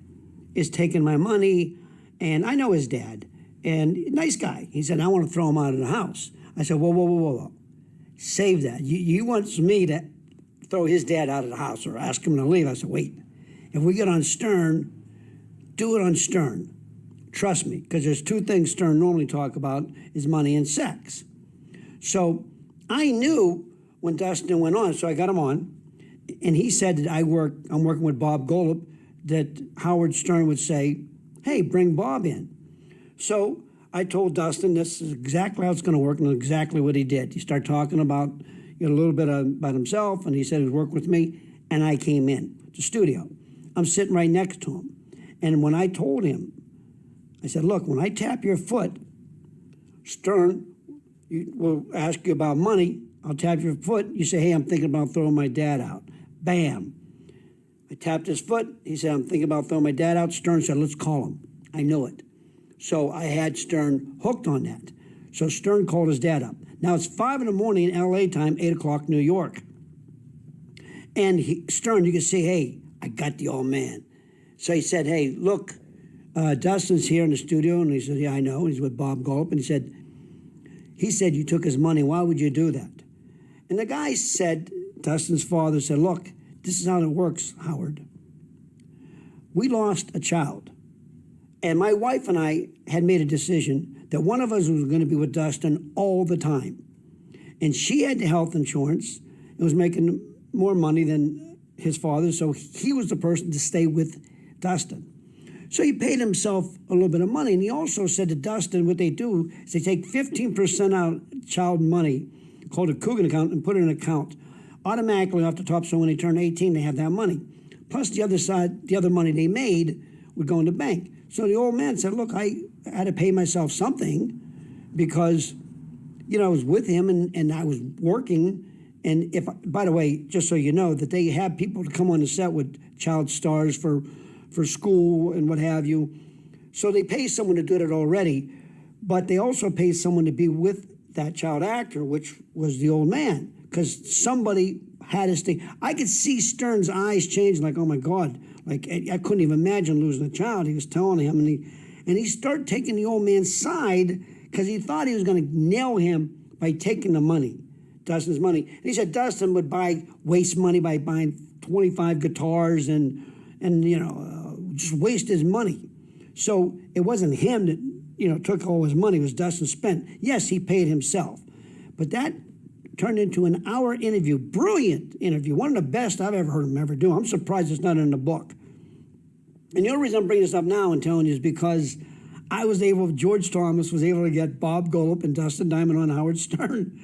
is taking my money, and I know his dad, and nice guy. He said, I want to throw him out of the house. I said, whoa. Save that. You want me to throw his dad out of the house or ask him to leave? I said, wait. If we get on Stern, do it on Stern. Trust me, because there's two things Stern normally talk about is money and sex. So I knew when Dustin went on, so I got him on, and he said that I'm working with Bob Golub, that Howard Stern would say, hey, bring Bob in. So I told Dustin this is exactly how it's going to work, and exactly what he did. He started talking about a little bit about himself, and he said he'd work with me, and I came in the studio. I'm sitting right next to him, and when I told him, I said, look, when I tap your foot, Stern will ask you about money. I'll tap your foot. You say, hey, I'm thinking about throwing my dad out. Bam. I tapped his foot. He said, I'm thinking about throwing my dad out. Stern said, let's call him. I knew it. So I had Stern hooked on that. So Stern called his dad up. Now it's 5 in the morning in LA time, 8 o'clock New York. And Stern, you can see, hey, I got the old man. So he said, hey, look, Dustin's here in the studio. And he said, yeah, I know. He's with Bob Golub. And he said, you took his money. Why would you do that? And the guy said, Dustin's father said, look, this is how it works, Howard. We lost a child. And my wife and I had made a decision that one of us was going to be with Dustin all the time. And she had the health insurance and was making more money than his father, so he was the person to stay with Dustin. So he paid himself a little bit of money. And he also said to Dustin, what they do is they take 15% out child money, called a Coogan account, and put it in an account automatically off the top, so when they turn 18, they have that money. Plus the other side, the other money they made would go in the bank. So the old man said, look, I had to pay myself something because, I was with him and I was working. And by the way, just so you know, that they have people to come on the set with child stars for school and what have you. So they pay someone to do it already, but they also pay someone to be with that child actor, which was the old man, because somebody had to stay. I could see Stern's eyes change, like, oh my God, like I couldn't even imagine losing a child. He was telling him, and he started taking the old man's side because he thought he was going to nail him by taking the money, Dustin's money. And he said Dustin would waste money by buying 25 guitars and just waste his money. So it wasn't him that, took all his money. It was Dustin spent. Yes, he paid himself. But that turned into an hour interview, brilliant interview, one of the best I've ever heard him ever do. I'm surprised it's not in the book. And the only reason I'm bringing this up now and telling you is because George Thomas was able to get Bob Golub and Dustin Diamond on Howard Stern.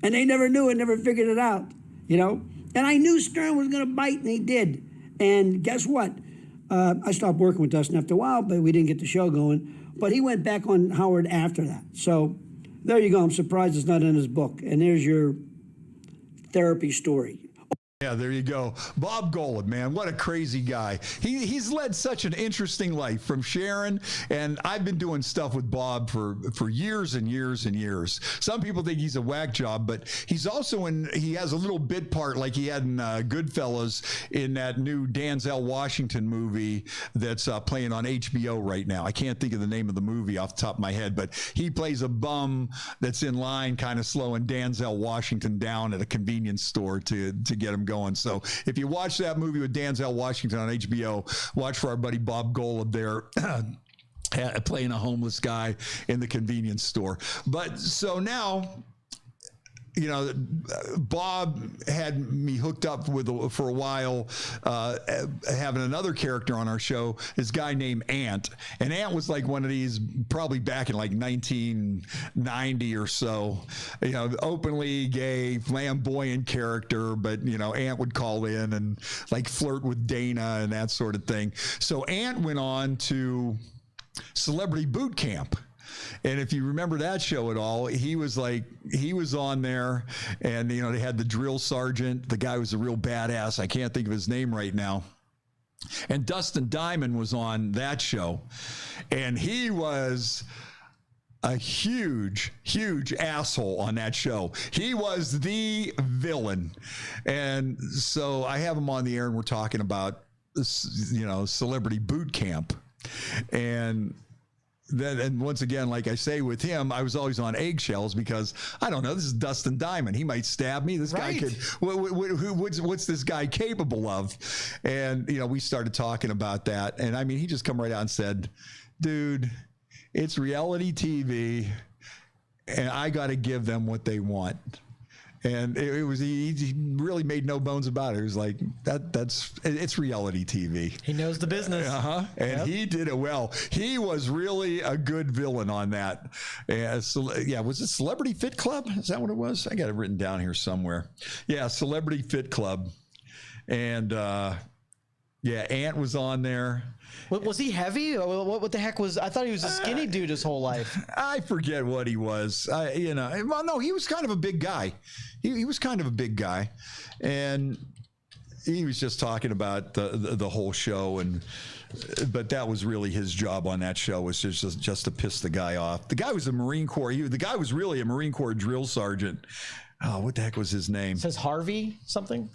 And they never knew it, never figured it out, And I knew Stern was going to bite, and he did. And guess what? I stopped working with Dustin after a while, but we didn't get the show going. But he went back on Howard after that. So there you go. I'm surprised it's not in his book. And there's your therapy story. Yeah, there you go. Bob Golub, man, what a crazy guy. He's led such an interesting life from Sharon, and I've been doing stuff with Bob for years and years and years. Some people think he's a whack job, but he's also he has a little bit part like he had in Goodfellas in that new Denzel Washington movie that's playing on HBO right now. I can't think of the name of the movie off the top of my head, but he plays a bum that's in line kind of slowing Denzel Washington down at a convenience store to get him going. going. So if you watch that movie with Denzel Washington on HBO, watch for our buddy Bob Golub there. Playing a homeless guy in the convenience store. But so now, you know, Bob had me hooked up with for a while, having another character on our show, this guy named Ant. And Ant was like one of these, probably back in like 1990 or so, you know, openly gay, flamboyant character. But, you know, Ant would call in and like flirt with Dana and that sort of thing. So Ant went on to Celebrity Boot Camp. And if you remember that show at all, he was on there, and, you know, they had the drill sergeant. The guy was a real badass. I can't think of his name right now. And Dustin Diamond was on that show, and he was a huge asshole on that show. He was the villain. And so I have him on the air, and we're talking about, you know, Celebrity Boot Camp. And then, and once again, like I say with him, I was always on eggshells because I don't know. This is Dustin Diamond. He might stab me. This guy could. What's this guy capable of? And, you know, we started talking about that. And I mean, he just come right out and said, "Dude, it's reality TV, and I got to give them what they want." And he really made no bones about it. It was like, it's reality TV. He knows the business. And he did it well. He was really a good villain on that. Yeah, was it Celebrity Fit Club? Is that what it was? I got it written down here somewhere. Yeah, Celebrity Fit Club. And yeah, Ant was on there. Was he heavy? What the heck was? I thought he was a skinny dude his whole life. I forget what he was. You know, well, no, he was kind of a big guy. He was kind of a big guy, and he was just talking about the whole show, but that was really his job on that show, was just to piss the guy off. The guy was a Marine Corps. The guy was really a Marine Corps drill sergeant. Oh, what the heck was his name? It says Harvey something.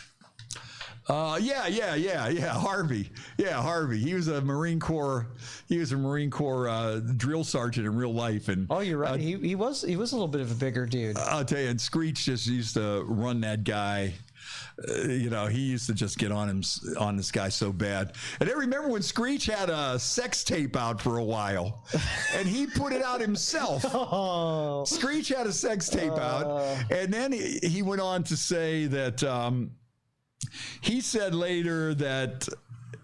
Yeah. Harvey. Yeah, Harvey. He was a Marine Corps. Drill sergeant in real life. And oh, you're right. He was a little bit of a bigger dude. I'll tell you. And Screech just used to run that guy. You know, he used to just get on this guy so bad. And I remember when Screech had a sex tape out for a while, and he put it out himself. Oh. Screech had a sex tape out, and then he went on to say that. He said later that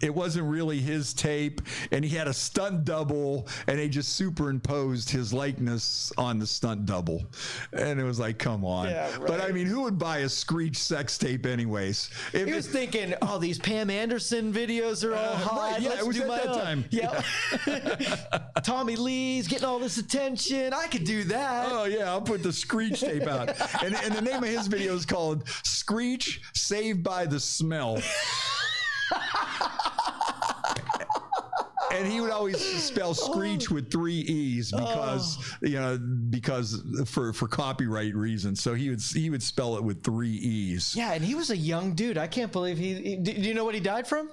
it wasn't really his tape, and he had a stunt double, and they just superimposed his likeness on the stunt double. And it was like, come on. Yeah, right. But I mean, who would buy a Screech sex tape anyways? He was thinking, oh, these Pam Anderson videos are all hot. Right, yeah, let's it was do at my that own. time. Yeah. Tommy Lee's getting all this attention. I could do that. Oh, yeah, I'll put the Screech tape out. And the name of his video is called Screech Saved by the Smell. And he would always spell Screech with 3 E's because for copyright reasons. So he would spell it with 3 E's. Yeah, and he was a young dude. I can't believe do you know what he died from?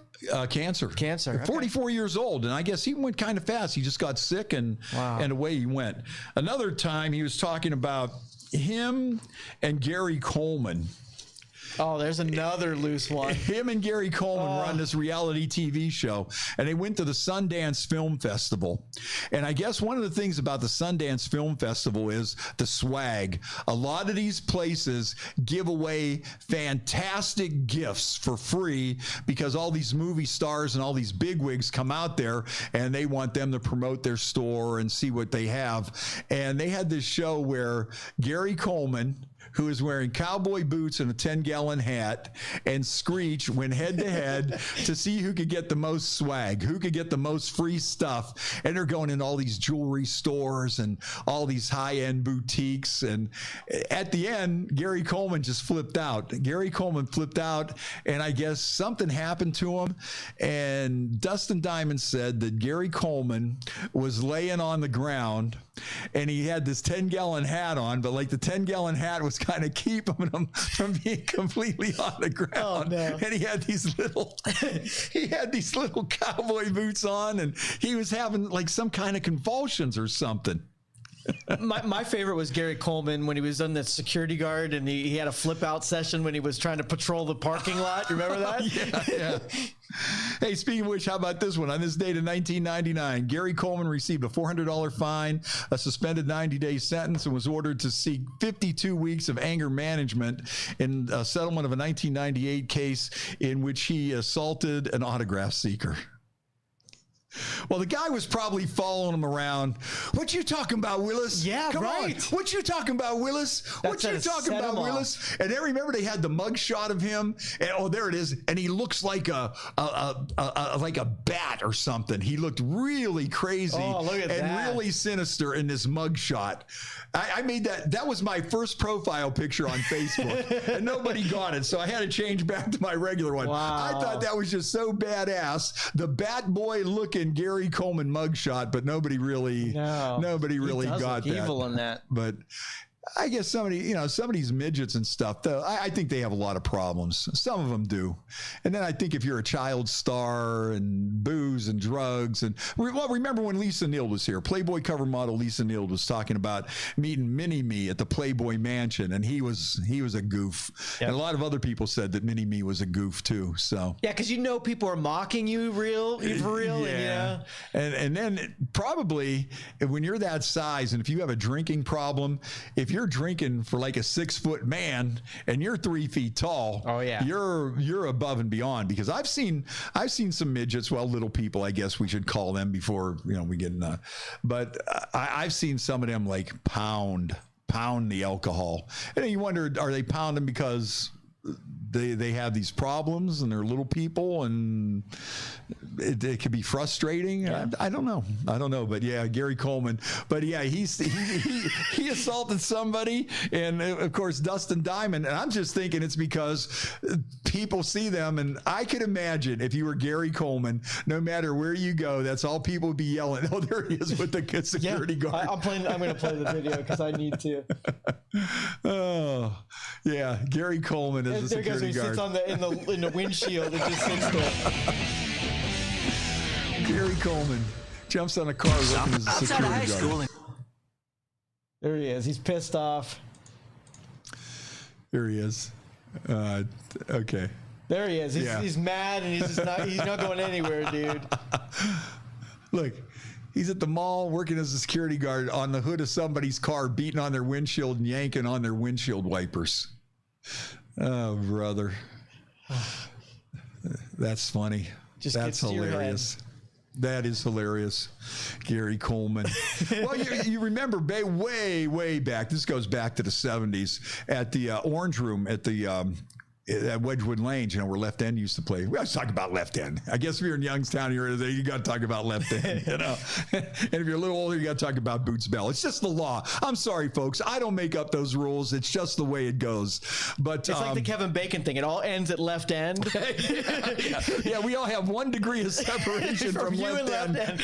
Cancer. Cancer. Okay. 44 years old, and I guess he went kind of fast. He just got sick, and away he went. Another time he was talking about him and Gary Coleman. Oh, there's another loose one. Him and Gary Coleman run this reality TV show, and they went to the Sundance Film Festival. And I guess one of the things about the Sundance Film Festival is the swag. A lot of these places give away fantastic gifts for free because all these movie stars and all these bigwigs come out there, and they want them to promote their store and see what they have. And they had this show where Gary Coleman, who is wearing cowboy boots and a 10-gallon hat, and Screech went head-to-head to see who could get the most swag, who could get the most free stuff. And they're going in all these jewelry stores and all these high-end boutiques. And at the end, Gary Coleman just flipped out. Gary Coleman flipped out, and I guess something happened to him. And Dustin Diamond said that Gary Coleman was laying on the ground, and he had this 10-gallon hat on, but like the 10-gallon hat was kind of keeping him from being completely on the ground. Oh, no. And he had these little cowboy boots on, and he was having like some kind of convulsions or something. My favorite was Gary Coleman when he was on the security guard and he had a flip out session when he was trying to patrol the parking lot. You remember that? Yeah. Hey, speaking of which, how about this one? On this date in 1999, Gary Coleman received a $400 fine, a suspended 90-day sentence, and was ordered to seek 52 weeks of anger management in a settlement of a 1998 case in which he assaulted an autograph seeker. Well, the guy was probably following him around. What you talking about, Willis? Yeah, Come right. on. What you talking about, Willis? What you talking about, Willis? And then remember they had the mug shot of him. And, oh, there it is. And he looks like a bat or something. He looked really crazy and really sinister in this mug shot. I made that. That was my first profile picture on Facebook, and nobody got it. So I had to change back to my regular one. Wow. I thought that was just so badass. The bat boy looking Gary Coleman mugshot, but nobody really got that. Evil in that. But I guess some of these midgets and stuff, though, I think they have a lot of problems. Some of them do. And then I think if you're a child star and booze and drugs and, well, remember when Lisa Neal was here, Playboy cover model Lisa Neal was talking about meeting Mini-Me at the Playboy Mansion, and he was a goof. Yep. And a lot of other people said that Mini-Me was a goof too. So yeah, because people are mocking you for real. Yeah. And then probably when you're that size and if you have a drinking problem, if you're drinking for like a 6-foot man and you're 3 feet tall, oh yeah, you're above and beyond. Because I've seen some midgets, well, little people, I guess we should call them before we get in. But I've seen some of them like pound the alcohol, and you wonder, are they pounding because they have these problems and they're little people and it can be frustrating. Yeah. I don't know. But yeah, Gary Coleman. But yeah, he assaulted somebody, and of course Dustin Diamond. And I'm just thinking it's because people see them, and I could imagine if you were Gary Coleman, no matter where you go, that's all people would be yelling. Oh, there he is with the security guard. I'm going to play the video because I need to. Oh, yeah, Gary Coleman is a security guard. He sits in the windshield and just sits there. Gary Coleman jumps on a car working as a security guard. There he is. He's pissed off. There he is. Okay. There he is. He's mad and he's not going anywhere, dude. Look, he's at the mall working as a security guard on the hood of somebody's car, beating on their windshield and yanking on their windshield wipers. Oh, brother. That's funny. That's hilarious. That is hilarious. Gary Coleman. Well, you remember way back, this goes back to the 70s, at the Orange Room at the at Wedgwood Lanes, where Left End used to play. We always talk about Left End. I guess if you're in Youngstown, you got to talk about Left End, And if you're a little older, you got to talk about Boots Bell. It's just the law. I'm sorry, folks. I don't make up those rules. It's just the way it goes. But it's like the Kevin Bacon thing. It all ends at Left End. Yeah, we all have 1 degree of separation from Left End.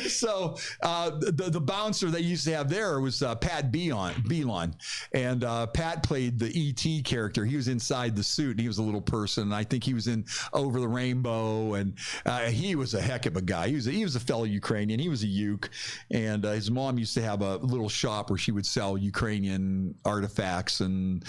So the bouncer they used to have there was Pat Belon, and Pat played the E.T. character. He was inside the suit, and he was a little person. And I think he was in Over the Rainbow, and he was a heck of a guy. He was a fellow Ukrainian. He was a Uk, and his mom used to have a little shop where she would sell Ukrainian artifacts and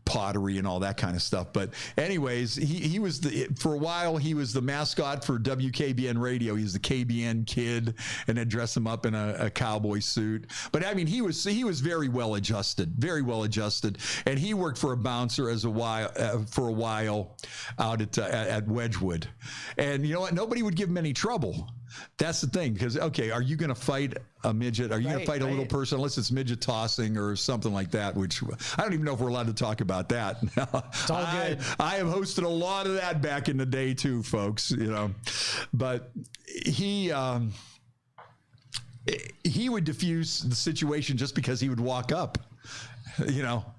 pottery and all that kind of stuff. But anyways, he was for a while he was the mascot for WKBN radio. He was the KBN kid, and they'd dress him up in a cowboy suit. But I mean, he was very well adjusted, and he worked for a bouncer for a while out at Wedgwood. And you know what? Nobody would give him any trouble. That's the thing, because are you going to fight a midget? Are you going to fight a little person, unless it's midget tossing or something like that? Which I don't even know if we're allowed to talk about that. It's all good. I have hosted a lot of that back in the day too, folks. But he would diffuse the situation just because he would walk up.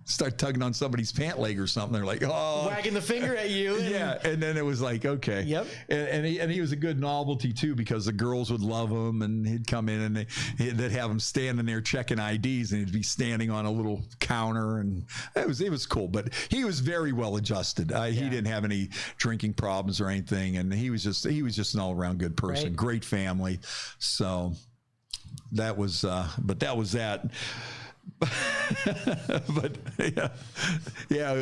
start tugging on somebody's pant leg or something. They're like, oh, wagging the finger at you. Yeah. And then it was like, okay. Yep. And he was a good novelty too, because the girls would love him, and he'd come in and they'd have him standing there checking IDs, and he'd be standing on a little counter, and it was cool. But he was very well adjusted. He didn't have any drinking problems or anything, and he was just an all around good person. Right. Great family. So that was that. But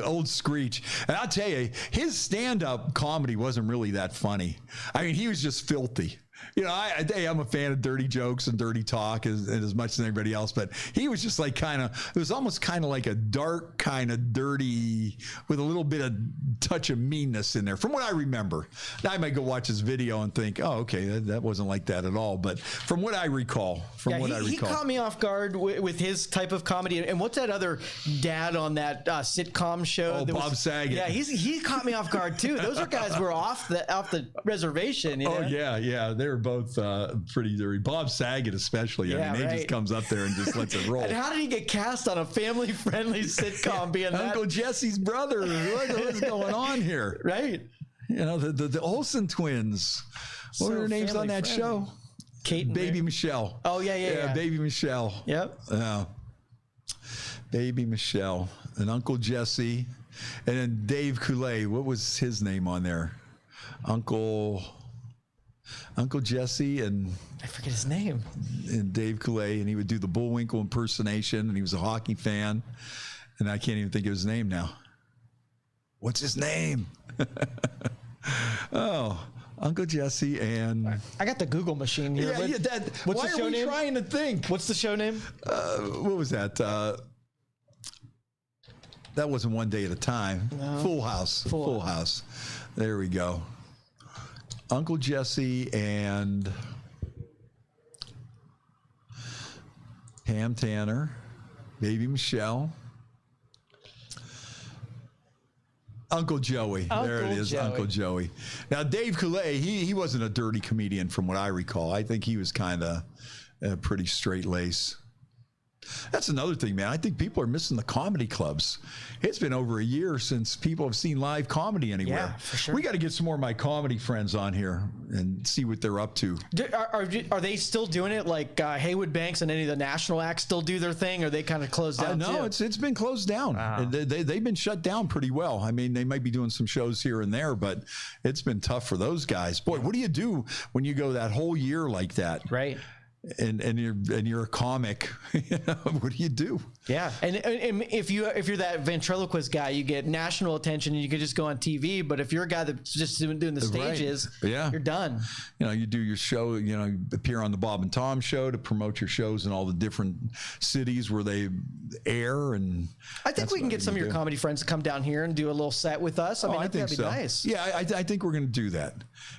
old Screech. And I'll tell you, his stand-up comedy wasn't really that funny. I mean, he was just filthy. I'm a fan of dirty jokes and dirty talk as much as anybody else, but he was just like it was almost kind of like a dark, kind of dirty, with a little bit of touch of meanness in there, from what I remember. Now I might go watch his video and think, oh, okay, that wasn't like that at all. But from what I recall, he caught me off guard with his type of comedy. And what's that other dad on that sitcom show? Oh, Bob Saget. Yeah, he caught me off guard too. Those are guys who were off the reservation. Oh yeah, they were both pretty dirty. Bob Saget especially. I mean, he just comes up there and just lets it roll. And how did he get cast on a family-friendly sitcom being Uncle Jesse's brother? What's going on here? Right. The Olsen twins. What were their names on that show? Kate and Baby Michelle. Oh, yeah. Baby Michelle. Yep. Baby Michelle and Uncle Jesse. And then Dave Coulee. What was his name on there? Uncle Jesse and I forget his name. And Dave Coulee, and he would do the Bullwinkle impersonation, and he was a hockey fan, and I can't even think of his name now. What's his name? Oh, Uncle Jesse and I got the Google machine here. Yeah, what's why the show are we name? Trying to think? What's the show name? What was that? That wasn't One Day at a Time. No. Full House. Full House. There we go. Uncle Jesse and Pam Tanner, Baby Michelle, Uncle Joey. There it is, Uncle Joey. Now, Dave Coulee, he wasn't a dirty comedian from what I recall. I think he was kind of pretty straight lace. That's another thing, man. I think people are missing the comedy clubs. It's been over a year since people have seen live comedy anywhere. Yeah, for sure. We got to get some more of my comedy friends on here and see what they're up to. Are they still doing it? Like Haywood Banks and any of the national acts still do their thing, or they kind of closed down? No, it's been closed down. Wow. They've been shut down pretty well. I mean, they might be doing some shows here and there, but it's been tough for those guys. Boy, what do you do when you go that whole year like that? Right. And you're a comic. What do you do? Yeah, and if you're that ventriloquist guy, you get national attention and you could just go on TV. But if you're a guy that's just doing the stages, right. You're done. You do your show. You appear on the Bob and Tom show to promote your shows in all the different cities where they air. And I think we can get some of your comedy friends to come down here and do a little set with us. I mean, I think that'd be nice. Yeah, I think we're going to do that.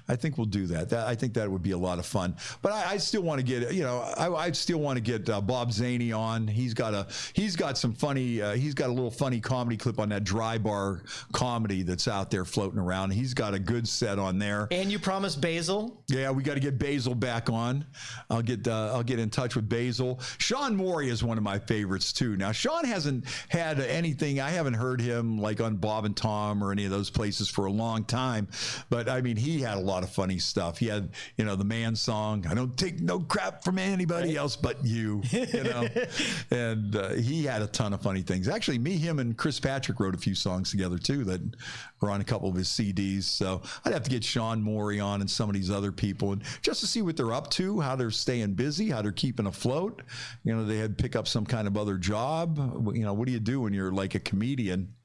I think we'll do that. I think that would be a lot of fun. But I still want to get. I still want to get Bob Zaney on. He's got some funny. He's got a little funny comedy clip on that Dry Bar comedy that's out there floating around. He's got a good set on there. And you promised Basil. Yeah, we got to get Basil back on. I'll get in touch with Basil. Sean Morey is one of my favorites too. Now Sean hasn't had anything. I haven't heard him like on Bob and Tom or any of those places for a long time. But I mean, he had a lot of funny stuff. He had the Man song. I don't take no crap from anybody else but you. And he had a ton of funny things. Actually, him and Chris Patrick wrote a few songs together too that were on a couple of his CDs. So I'd have to get Sean Morey on and some of these other people, and just to see what they're up to, how they're staying busy, how they're keeping afloat. They had to pick up some kind of other job. What do you do when you're like a comedian?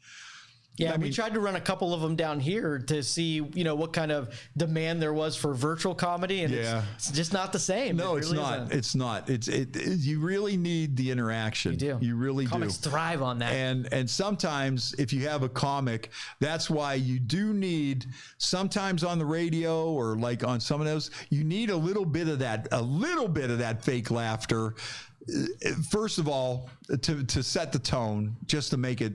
Yeah, we tried to run a couple of them down here to see, what kind of demand there was for virtual comedy, and it's just not the same. No, it's not. It's not. You really need the interaction. You do. You really do. Comics thrive on that. And sometimes if you have a comic, that's why you do need, sometimes on the radio or like on some of those, you need a little bit of that fake laughter. First of all, to set the tone, just to make it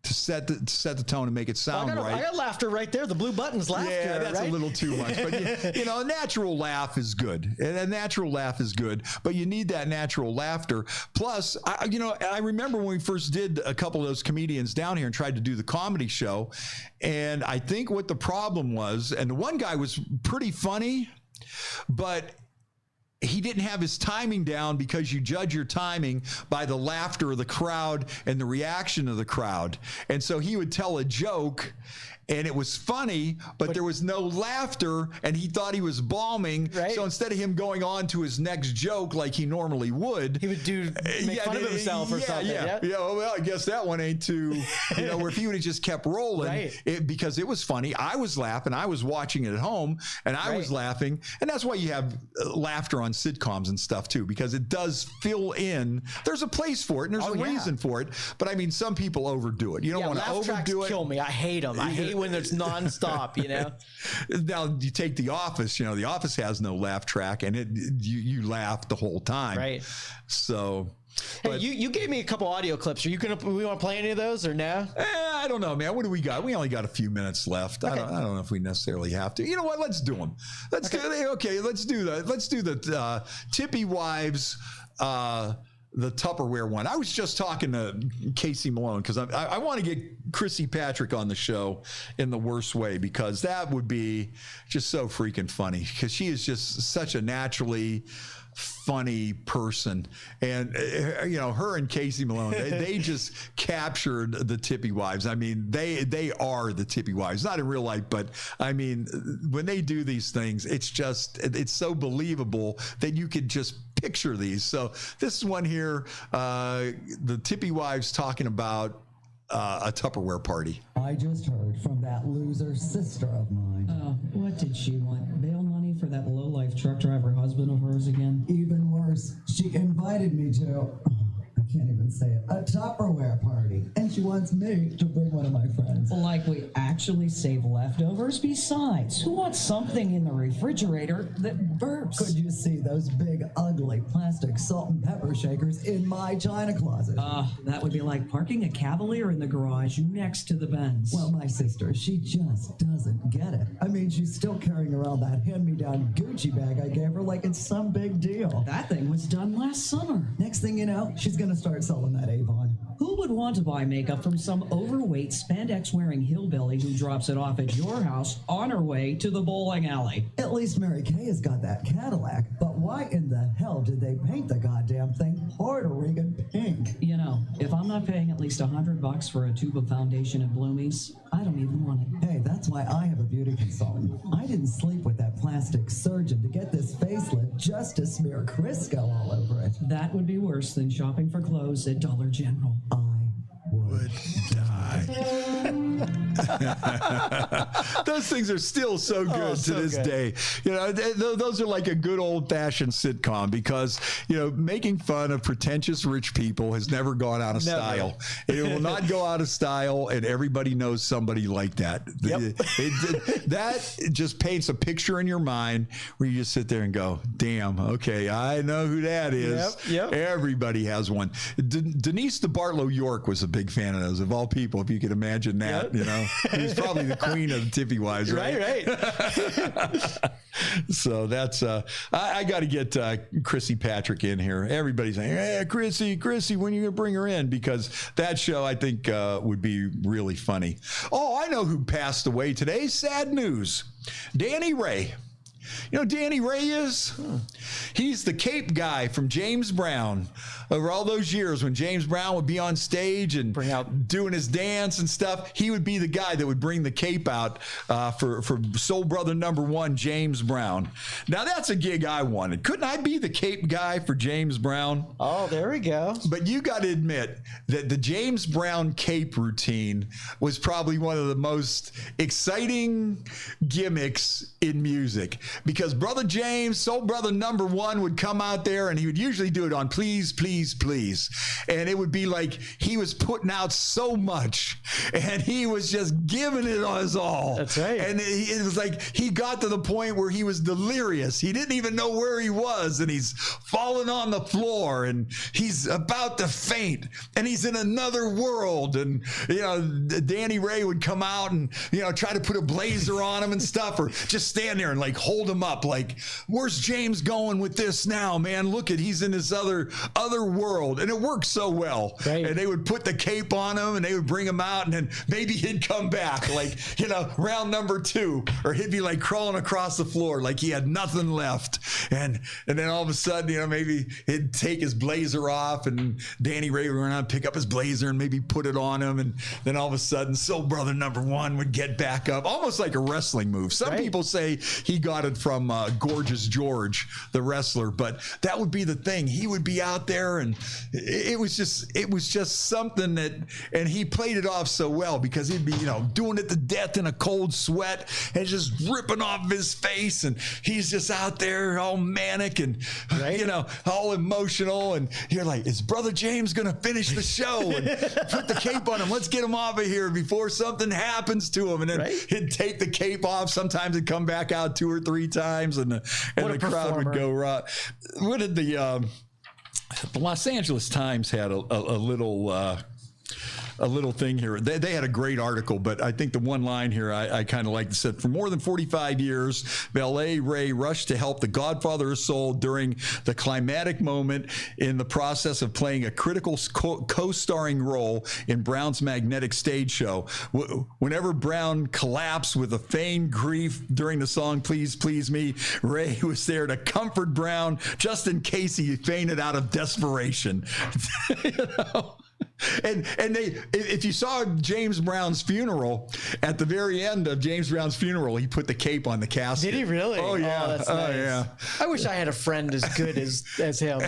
to set the tone and make it sound right. I got laughter right there. The blue button's laughter. Yeah, that's right? a little too much. But you know, a natural laugh is good. And a natural laugh is good. But you need that natural laughter. Plus, I remember when we first did a couple of those comedians down here and tried to do the comedy show. And I think what the problem was, and the one guy was pretty funny, but he didn't have his timing down, because you judge your timing by the laughter of the crowd and the reaction of the crowd. And so he would tell a joke and it was funny, but there was no laughter, and he thought he was bombing. Right. So instead of him going on to his next joke like he normally would, he would make fun of himself or something. Yeah. Well, I guess that one ain't too, where if he would have just kept rolling, because it was funny. I was laughing. I was watching it at home, and I was laughing. And that's why you have laughter on sitcoms and stuff too, because it does fill in. There's a place for it, and there's a reason for it. But I mean, some people overdo it. You don't want to overdo it. Kill me. I hate them. I hate when it's nonstop, Now you take The Office. The Office has no laugh track, and you laugh the whole time. Right. So. Hey, you gave me a couple audio clips. We want to play any of those or no? I don't know, man. What do we got? We only got a few minutes left. Okay. I don't know if we necessarily have to. You know what? Let's do them. Let's do that. Let's do the Tippy Wives. The Tupperware one. I was just talking to Casey Malone, because I want to get Chrissy Patrick on the show in the worst way, because that would be just so freaking funny, because she is just such a naturally funny person. And her and Casey Malone, they just captured the Tippy Wives. I mean, they are the Tippy Wives, not in real life, but I mean, when they do these things, it's so believable that you could just picture these. So this one here, the Tippy Wives talking about a Tupperware party. I just heard from that loser sister of mine. Oh, what did she want? Bail money for that low-life truck driver husband of hers again? Even worse, she invited me to, I can't even say it, a Tupperware party. And she wants me to bring one of my friends. Like we actually save leftovers? Besides, who wants something in the refrigerator that burps? Could you see those big, ugly plastic salt and pepper shakers in my china closet? That would be like parking a Cavalier in the garage next to the Benz. Well, my sister, she just doesn't get it. I mean, she's still carrying around that hand-me-down Gucci bag I gave her like it's some big deal. That thing was done last summer. Next thing you know, she's gonna start selling that Avon. Who would want to buy makeup from some overweight spandex-wearing hillbilly who drops it off at your house on her way to the bowling alley? At least Mary Kay has got that Cadillac, but why in the hell did they paint the goddamn thing Puerto Rican pink? If I'm not paying at least $100 for a tube of foundation at Bloomie's, I don't even want it. Hey, that's why I have a beauty consultant. I didn't sleep with that plastic surgeon to get this facelift just to smear Crisco all over it. That would be worse than shopping for clothes at Dollar General. I would die. Those things are still so good to this day. Those are like a good old-fashioned sitcom, because making fun of pretentious rich people has never gone out of style. It will not go out of style, and everybody knows somebody like that. Yep. That just paints a picture in your mind where you just sit there and go, damn, okay, I know who that is. Yep. Everybody has one. Denise DeBartolo York was a big fan of those, of all people, if you could imagine that. He's probably the queen of the Tippy Wives, right? Right. So that's I got to get Chrissy Patrick in here. Everybody's saying, "Hey, Chrissy, when are you gonna bring her in?" Because that show, I think, would be really funny. Oh, I know who passed away today. Sad news. Danny Ray. You know who Danny Ray is? He's the cape guy from James Brown. Over all those years when James Brown would be on stage and doing his dance and stuff, he would be the guy that would bring the cape out for Soul Brother #1, James Brown. Now, that's a gig I wanted. Couldn't I be the cape guy for James Brown? Oh, there we go. But you got to admit that the James Brown cape routine was probably one of the most exciting gimmicks in music. because Brother James, Soul Brother #1, would come out there, and he would usually do it on Please, Please, Please. And it would be like he was putting out so much, and he was just giving it us all. That's right. And it was like he got to the point where he was delirious. He didn't even know where he was, and he's falling on the floor, and he's about to faint, and he's in another world. And, you know, Danny Ray would come out and, you know, try to put a blazer on him and stuff, or just stand there and like hold him up like, where's James going with this now, man? Look at, he's in this other world. And it worked so well. Right. And they would put the cape on him, and they would bring him out, and then maybe he'd come back like, you know, round number 2, or he'd be like crawling across the floor like he had nothing left. And then all of a sudden, you know, maybe he'd take his blazer off, and Danny Ray would run out and pick up his blazer and maybe put it on him. And then all of a sudden, Soul Brother #1 would get back up, almost like a wrestling move. Some people say he got it from Gorgeous George, the wrestler, but that would be the thing. He would be out there, and it was just something that, and he played it off so well, because he'd be, you know, doing it to death in a cold sweat and just ripping off his face, and he's just out there all manic and, you know, all emotional, and you're like, is Brother James gonna finish the show? And put the cape on him, let's get him off of here before something happens to him. And then he'd take the cape off. Sometimes it'd come back out 2 or 3 times, and the crowd would go right. What did the Los Angeles Times had a little thing here. They had a great article, but I think the one line here I kind of like. It said, for more than 45 years, Ballet Ray rushed to help the Godfather of Soul during the climatic moment in the process of playing a critical co-starring role in Brown's magnetic stage show. Whenever Brown collapsed with a feigned grief during the song Please Please Me, Ray was there to comfort Brown just in case he fainted out of desperation. You know? And they, if you saw James Brown's funeral, at the very end of James Brown's funeral, he put the cape on the casket. Did he really? Oh yeah. Oh, that's nice. Yeah. I wish I had a friend as good as him.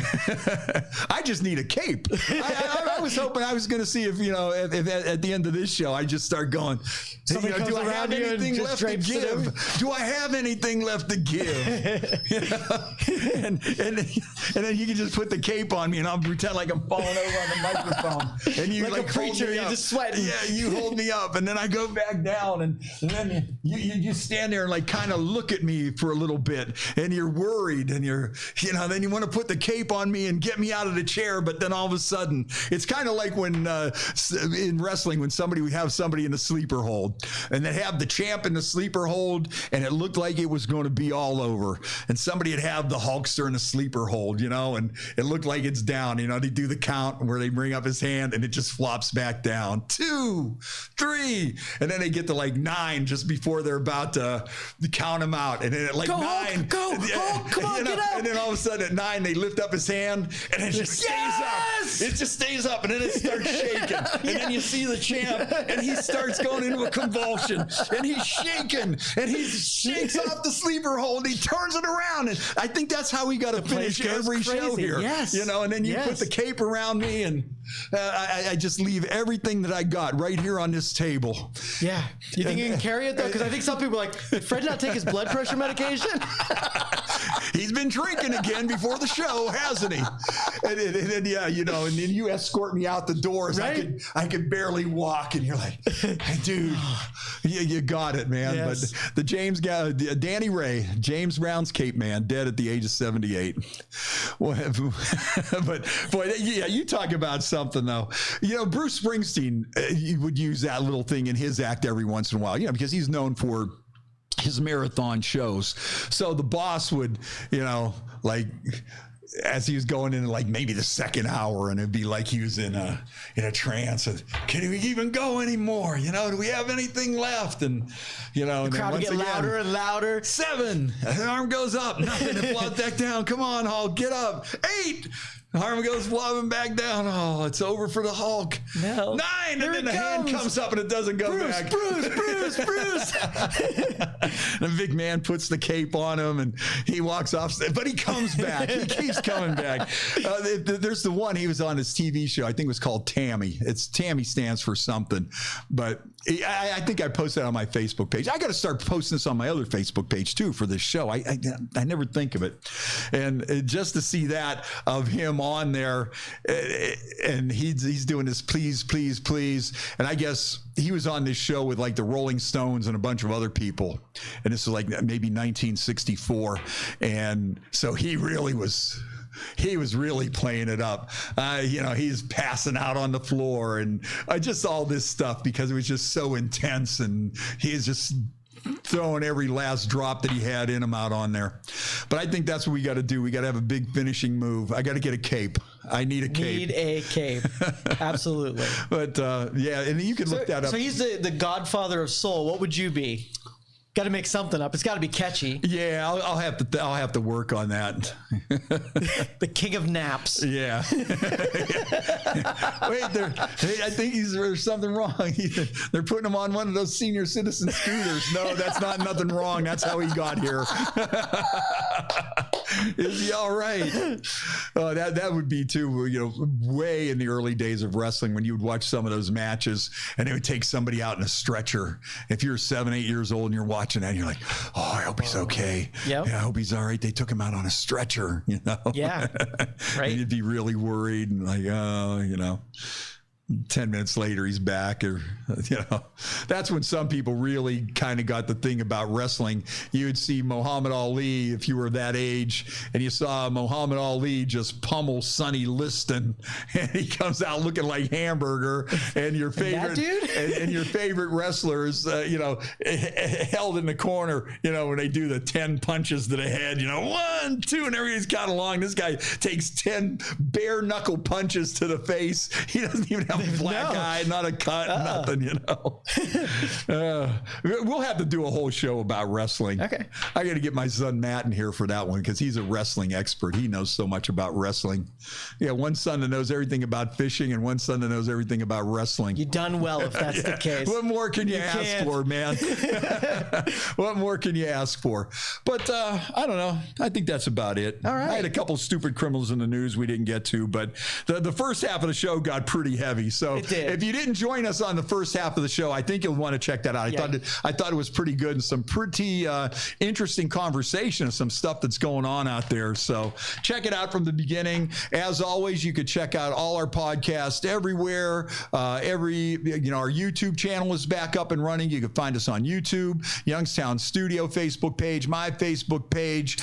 I just need a cape. I was hoping I was going to see if, you know, if at the end of this show I just start going, you know, do I have anything left to give? Do I have anything left to give? You know? and then you can just put the cape on me, and I'll pretend like I'm falling over on the microphone. And you like a preacher, you're just sweating. Yeah, you hold me up, and then I go back down, and then you just stand there and like kind of look at me for a little bit, and you're worried, and then you want to put the cape on me and get me out of the chair, but then all of a sudden, it's kind of like when in wrestling, when we have somebody in the sleeper hold, and they have the champ in the sleeper hold, and it looked like it was going to be all over, and somebody would have the Hulkster in the sleeper hold, you know, and it looked like it's down, you know, they do the count where they bring up his hand, and it just flops back down. 2, 3, and then they get to like 9 just before they're about to count him out, and then at like 9, come on, get up. And then all of a sudden at 9 they lift up his hand, and it just stays up. It just stays up, and then it starts shaking, and then you see the champ, and he starts going into a convulsion, and he's shaking, and he shakes off the sleeper hold, and he turns it around, and I think that's how we got to finish every show here. Yes. You know, and then you put the cape around me, and I just leave everything that I got right here on this table. Yeah. You think you can carry it, though? Because I think some people are like, did Fred not take his blood pressure medication? He's been drinking again before the show, hasn't he? And yeah, you know, and then you escort me out the doors. Right? I could barely walk, and you're like, hey, dude, you got it, man. Yes. But the James guy, Danny Ray, James Brown's cape man, dead at the age of 78. But boy, yeah, you talk about something though. You know, Bruce Springsteen would use that little thing in his act every once in a while, you know, because he's known for his marathon shows. So the boss would, you know, like, as he was going into like maybe the second hour, and it'd be like he was in a trance, and can we even go anymore? You know, do we have anything left? And you know, and the crowd would get louder and louder. 7, the arm goes up, nothing, it flops back down. Come on, Hulk, get up. 8. The arm goes flopping back down. Oh, it's over for the Hulk. No. 9, and then the hand comes up and it doesn't go back. Bruce. The big man puts the cape on him and he walks off, but he comes back. He keeps coming back. There's the one, he was on his TV show. I think it was called Tammy. Tammy stands for something, but I think I posted it on my Facebook page. I got to start posting this on my other Facebook page too for this show. I never think of it. And just to see that of him on there, and he's doing this please, please, please. And I guess he was on this show with like the Rolling Stones and a bunch of other people. And this is like maybe 1964. And so he was really playing it up. He's passing out on the floor and just all this stuff because it was just so intense, and he's just throwing every last drop that he had in him out on there. But I think that's what we got to do. We got to have a big finishing move. I got to get a cape. I need a cape. Need a cape. Absolutely. But yeah, and you can look that up. So he's the godfather of soul. What would you be? Got to make something up. It's got to be catchy. Yeah, I'll have to work on that. The king of naps. Yeah. Wait, I think there's something wrong. They're putting him on one of those senior citizen scooters. No, that's not nothing wrong. That's how he got here. Is he all right? That would be too, way in the early days of wrestling when you would watch some of those matches and they would take somebody out in a stretcher. If you're 7, 8 years old and you're watching that, and you're like, oh, I hope he's okay. Yep. Yeah, I hope he's all right. They took him out on a stretcher, Yeah. Right. And you'd be really worried and like, 10 minutes later, he's back. Or, that's when some people really kind of got the thing about wrestling. You would see Muhammad Ali, if you were that age, and you saw Muhammad Ali just pummel Sonny Liston, and he comes out looking like Hamburger, and your favorite dude? and your favorite wrestlers, held in the corner, when they do the 10 punches to the head, 1, 2, and everybody's got along. This guy takes 10 bare knuckle punches to the face. He doesn't even have a black eye, not a cut, nothing, we'll have to do a whole show about wrestling. Okay. I got to get my son Matt in here for that one because he's a wrestling expert. He knows so much about wrestling. Yeah, one son that knows everything about fishing and one son that knows everything about wrestling. You done well if that's the case. What more can you ask for, man? What more can you ask for? But I don't know. I think that's about it. All right. I had a couple stupid criminals in the news we didn't get to, but the first half of the show got pretty heavy. So if you didn't join us on the first half of the show, I think you'll want to check that out. I thought it was pretty good and some pretty interesting conversation and some stuff that's going on out there. So check it out from the beginning. As always, you could check out all our podcasts everywhere. Our YouTube channel is back up and running. You can find us on YouTube, Youngstown Studio Facebook page, my Facebook page,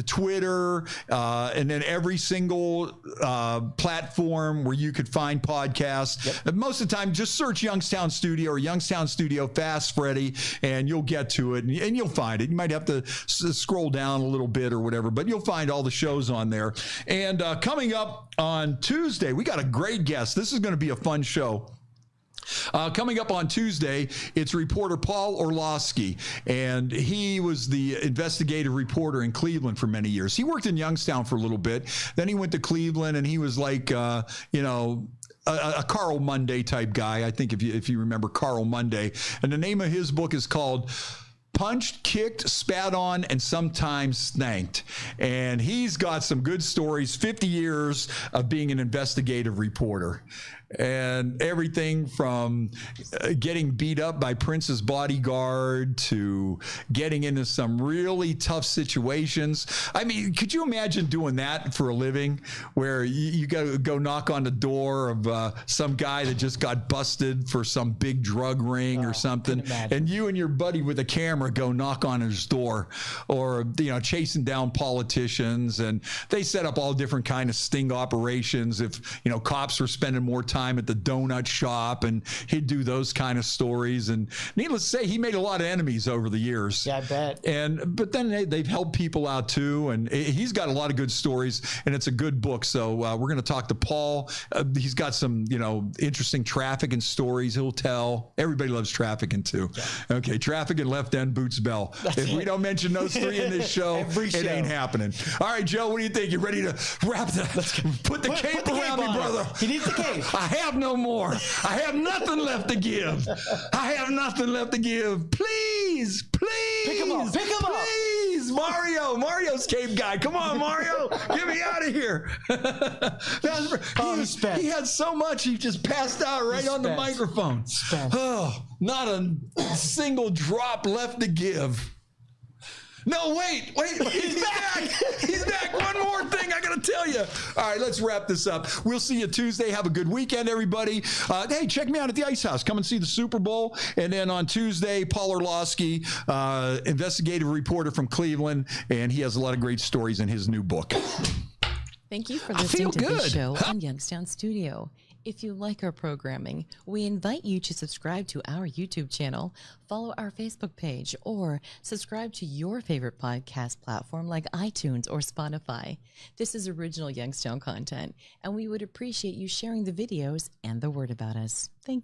Twitter, and then every single platform where you could find podcasts. Yep. Most of the time, just search Youngstown Studio or Youngstown Studio Fast Freddie, and you'll get to it, and you'll find it. You might have to scroll down a little bit or whatever, but you'll find all the shows on there. And coming up on Tuesday, we got a great guest. This is going to be a fun show. Coming up on Tuesday, it's reporter Paul Orlowski, and he was the investigative reporter in Cleveland for many years. He worked in Youngstown for a little bit. Then he went to Cleveland, and he was like, a Carl Monday type guy. I think if you remember Carl Monday. And the name of his book is called Punched, Kicked, Spat On, and Sometimes Snanked. And he's got some good stories, 50 years of being an investigative reporter. And everything from getting beat up by Prince's bodyguard to getting into some really tough situations. I mean, could you imagine doing that for a living where you got to go knock on the door of some guy that just got busted for some big drug ring or something, and you and your buddy with a camera go knock on his door, or chasing down politicians, and they set up all different kind of sting operations. If cops were spending more time at the donut shop, and he'd do those kind of stories. And needless to say, he made a lot of enemies over the years. Yeah, I bet. But then they've helped people out too, and he's got a lot of good stories, and it's a good book. So we're going to talk to Paul. He's got some interesting trafficking stories he'll tell. Everybody loves trafficking too. Yeah. Okay, trafficking, left end, boots, bell. If we don't mention those three in this show, it ain't happening. All right, Joe, what do you think? You ready to wrap put the cape around me, brother? He needs the cape. I have no more. I have nothing left to give. I have nothing left to give. Please, please. Pick him up. Pick him up. Please, Mario. Mario's cave guy. Come on, Mario. Get me out of here. He had so much, he just passed out right on the microphone. Oh, not a single drop left to give. No, wait, he's back. He's back. One more thing I got to tell you. All right, let's wrap this up. We'll see you Tuesday. Have a good weekend, everybody. Hey, check me out at the Ice House. Come and see the Super Bowl. And then on Tuesday, Paul Orlowski, investigative reporter from Cleveland, and he has a lot of great stories in his new book. Thank you for listening to this show on Youngstown Studio. If you like our programming, we invite you to subscribe to our YouTube channel, follow our Facebook page, or subscribe to your favorite podcast platform like iTunes or Spotify. This is original Youngstown content, and we would appreciate you sharing the videos and the word about us. Thank you.